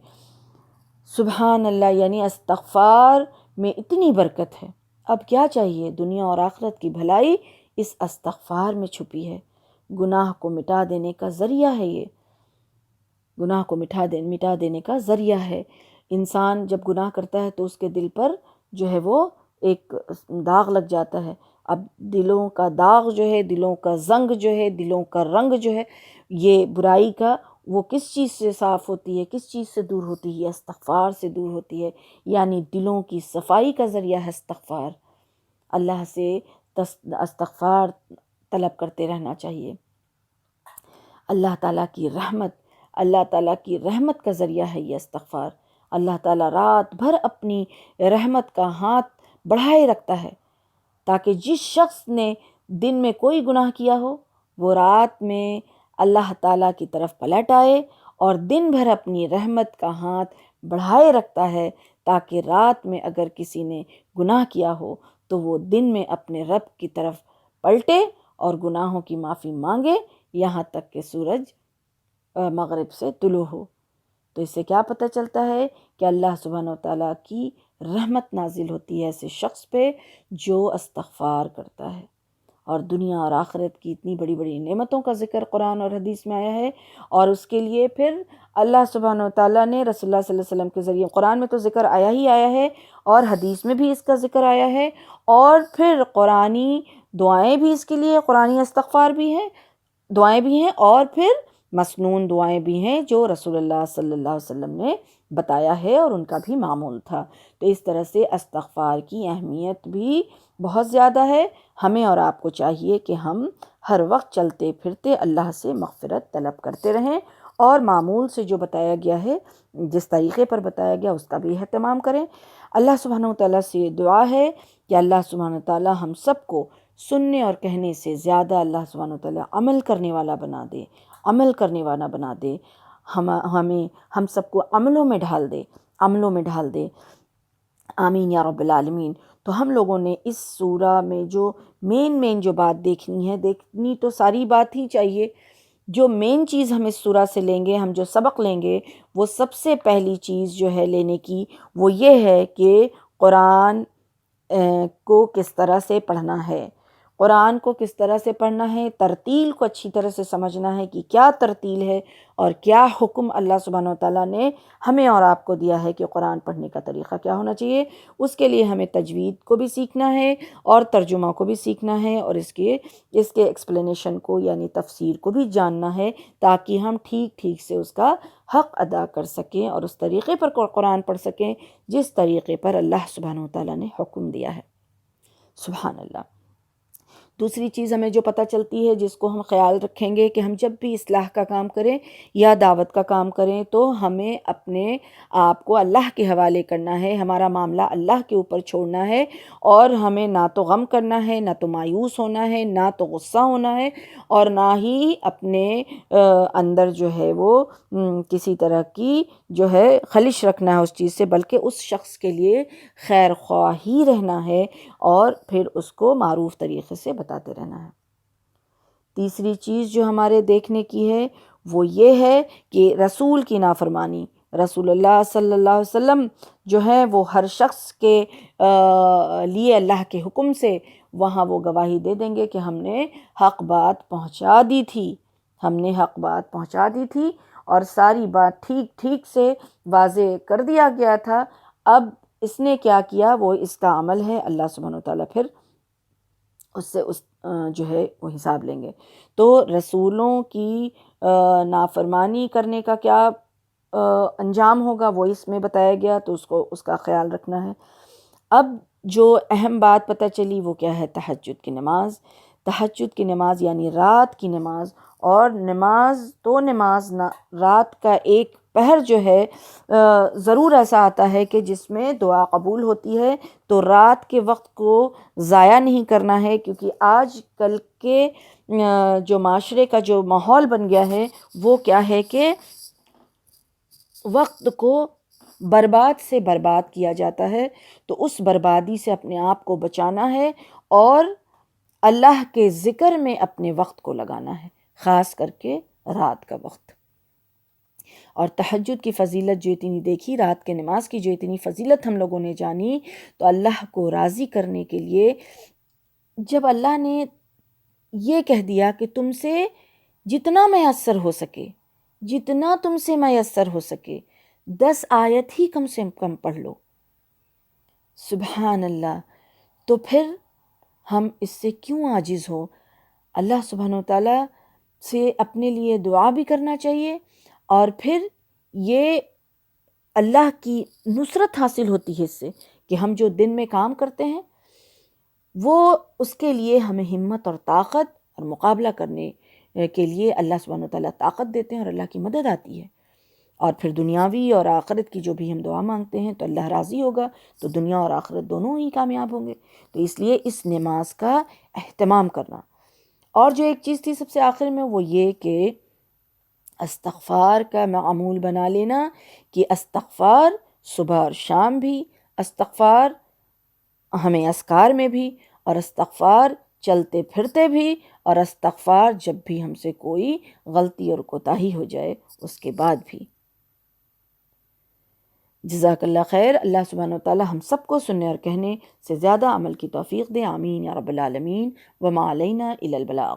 سبحان اللہ! یعنی استغفار میں اتنی برکت ہے۔ اب کیا چاہیے؟ دنیا اور آخرت کی بھلائی اس استغفار میں چھپی ہے۔ گناہ کو مٹا دینے کا ذریعہ ہے یہ، گناہ کو مٹا دینے کا ذریعہ ہے۔ انسان جب گناہ کرتا ہے تو اس کے دل پر جو ہے وہ ایک داغ لگ جاتا ہے۔ اب دلوں کا داغ جو ہے، دلوں کا زنگ جو ہے، دلوں کا رنگ جو ہے، یہ برائی کا، وہ کس چیز سے صاف ہوتی ہے، کس چیز سے دور ہوتی ہے؟ استغفار سے دور ہوتی ہے۔ یعنی دلوں کی صفائی کا ذریعہ ہے استغفار۔ اللہ سے استغفار طلب کرتے رہنا چاہیے۔ اللہ تعالیٰ کی رحمت کا ذریعہ ہے یہ استغفار۔ اللہ تعالیٰ رات بھر اپنی رحمت کا ہاتھ بڑھائے رکھتا ہے تاکہ جس شخص نے دن میں کوئی گناہ کیا ہو وہ رات میں اللہ تعالیٰ کی طرف پلٹ آئے اور دن بھر اپنی رحمت کا ہاتھ بڑھائے رکھتا ہے تاکہ رات میں اگر کسی نے گناہ کیا ہو تو وہ دن میں اپنے رب کی طرف پلٹے اور گناہوں کی معافی مانگے یہاں تک کہ سورج مغرب سے طلوع ہو۔ تو اس سے کیا پتہ چلتا ہے کہ اللہ سبحانہ وتعالیٰ کی رحمت نازل ہوتی ہے ایسے شخص پہ جو استغفار کرتا ہے۔ اور دنیا اور آخرت کی اتنی بڑی بڑی نعمتوں کا ذکر قرآن اور حدیث میں آیا ہے، اور اس کے لیے پھر اللہ سبحانہ وتعالیٰ نے رسول اللہ صلی اللہ علیہ وسلم کے ذریعے، قرآن میں تو ذکر آیا ہی آیا ہے اور حدیث میں بھی اس کا ذکر آیا ہے، اور پھر قرآنی دعائیں بھی اس کے لیے، قرآنی استغفار بھی ہیں، دعائیں بھی ہیں، اور پھر مسنون دعائیں بھی ہیں جو رسول اللہ صلی اللہ علیہ وسلم نے بتایا ہے اور ان کا بھی معمول تھا۔ تو اس طرح سے استغفار کی اہمیت بھی بہت زیادہ ہے۔ ہمیں اور آپ کو چاہیے کہ ہم ہر وقت چلتے پھرتے اللہ سے مغفرت طلب کرتے رہیں اور معمول سے جو بتایا گیا ہے، جس طریقے پر بتایا گیا اس کا بھی اہتمام کریں۔ اللہ سبحانہ وتعالیٰ سے یہ دعا ہے کہ اللہ سبحانہ وتعالیٰ ہم سب کو سننے اور کہنے سے زیادہ اللہ سبحانہ وتعالیٰ عمل کرنے والا بنا دے، عمل کرنے والا بنا دے، ہم سب کو عملوں میں ڈھال دے۔ آمین یا رب العالمین۔ تو ہم لوگوں نے اس سورہ میں جو مین جو بات دیکھنی تو ساری بات ہی چاہیے، جو مین چیز ہم اس سورہ سے لیں گے، ہم جو سبق لیں گے، وہ سب سے پہلی چیز جو ہے لینے کی وہ یہ ہے کہ قرآن کو کس طرح سے پڑھنا ہے، قرآن کو کس طرح سے پڑھنا ہے، ترتیل کو اچھی طرح سے سمجھنا ہے کہ کیا ترتیل ہے اور کیا حکم اللہ سبحانہ وتعالیٰ نے ہمیں اور آپ کو دیا ہے کہ قرآن پڑھنے کا طریقہ کیا ہونا چاہیے۔ اس کے لیے ہمیں تجوید کو بھی سیکھنا ہے اور ترجمہ کو بھی سیکھنا ہے اور اس کے ایکسپلینیشن کو یعنی تفسیر کو بھی جاننا ہے تاکہ ہم ٹھیک سے اس کا حق ادا کر سکیں اور اس طریقے پر قرآن پڑھ سکیں جس طریقے پر اللہ سبحانہ وتعالیٰ نے حکم دیا ہے۔ سبحان اللہ۔ دوسری چیز ہمیں جو پتہ چلتی ہے، جس کو ہم خیال رکھیں گے، کہ ہم جب بھی اصلاح کا کام کریں یا دعوت کا کام کریں تو ہمیں اپنے آپ کو اللہ کے حوالے کرنا ہے، ہمارا معاملہ اللہ کے اوپر چھوڑنا ہے، اور ہمیں نہ تو غم کرنا ہے، نہ تو مایوس ہونا ہے، نہ تو غصہ ہونا ہے، اور نہ ہی اپنے اندر جو ہے وہ کسی طرح کی جو ہے خلش رکھنا ہے اس چیز سے، بلکہ اس شخص کے لیے خیر خواہی رہنا ہے اور پھر اس کو معروف طریقے سے بتاتے رہنا ہے۔ تیسری چیز جو ہمارے دیکھنے کی ہے وہ یہ ہے کہ رسول کی نافرمانی، رسول اللہ صلی اللہ علیہ وسلم جو ہے وہ ہر شخص کے لیے اللہ کے حکم سے وہاں وہ گواہی دے دیں گے کہ ہم نے حق بات پہنچا دی تھی، ہم نے حق بات پہنچا دی تھی اور ساری بات ٹھیک ٹھیک سے واضح کر دیا گیا تھا۔ اب اس نے کیا کیا وہ اس کا عمل ہے، اللہ سبحانہ وتعالیٰ پھر اس سے جو ہے وہ حساب لیں گے۔ تو رسولوں کی نافرمانی کرنے کا کیا انجام ہوگا وہ اس میں بتایا گیا، تو اس کا خیال رکھنا ہے۔ اب جو اہم بات پتہ چلی وہ کیا ہے؟ تہجد کی نماز۔ تہجد کی نماز یعنی رات کی نماز، اور نماز رات کا ایک پہر جو ہے ضرور ایسا آتا ہے کہ جس میں دعا قبول ہوتی ہے، تو رات کے وقت کو ضائع نہیں کرنا ہے، کیونکہ آج کل کے جو معاشرے کا جو ماحول بن گیا ہے وہ کیا ہے کہ وقت کو برباد سے برباد کیا جاتا ہے، تو اس بربادی سے اپنے آپ کو بچانا ہے اور اللہ کے ذکر میں اپنے وقت کو لگانا ہے، خاص کر کے رات کا وقت۔ اور تہجد کی فضیلت جو اتنی دیکھی، رات کے نماز کی جو اتنی فضیلت ہم لوگوں نے جانی، تو اللہ کو راضی کرنے کے لیے جب اللہ نے یہ کہہ دیا کہ تم سے جتنا میسر ہو سکے، جتنا تم سے میسر ہو سکے 10 آیت ہی کم سے کم پڑھ لو، سبحان اللہ، تو پھر ہم اس سے کیوں عاجز ہو؟ اللہ سبحانہ وتعالیٰ سے اپنے لیے دعا بھی کرنا چاہیے، اور پھر یہ اللہ کی نصرت حاصل ہوتی ہے اس سے کہ ہم جو دن میں کام کرتے ہیں وہ اس کے لیے ہمیں ہمت اور طاقت اور مقابلہ کرنے کے لیے اللہ سبحانہ وتعالیٰ طاقت دیتے ہیں اور اللہ کی مدد آتی ہے، اور پھر دنیاوی اور آخرت کی جو بھی ہم دعا مانگتے ہیں تو اللہ راضی ہوگا، تو دنیا اور آخرت دونوں ہی کامیاب ہوں گے۔ تو اس لیے اس نماز کا اہتمام کرنا۔ اور جو ایک چیز تھی سب سے آخر میں وہ یہ کہ استغفار کا معمول بنا لینا، کہ استغفار صبح اور شام بھی، استغفار ہمیں اذکار میں بھی، اور استغفار چلتے پھرتے بھی، اور استغفار جب بھی ہم سے کوئی غلطی اور کوتاہی ہو جائے اس کے بعد بھی۔ جزاک اللہ خیر۔ اللہ سبحانہ وتعالی ہم سب کو سننے اور کہنے سے زیادہ عمل کی توفیق دے، آمین یا رب العالمین۔ وما علینا الا البلاغ۔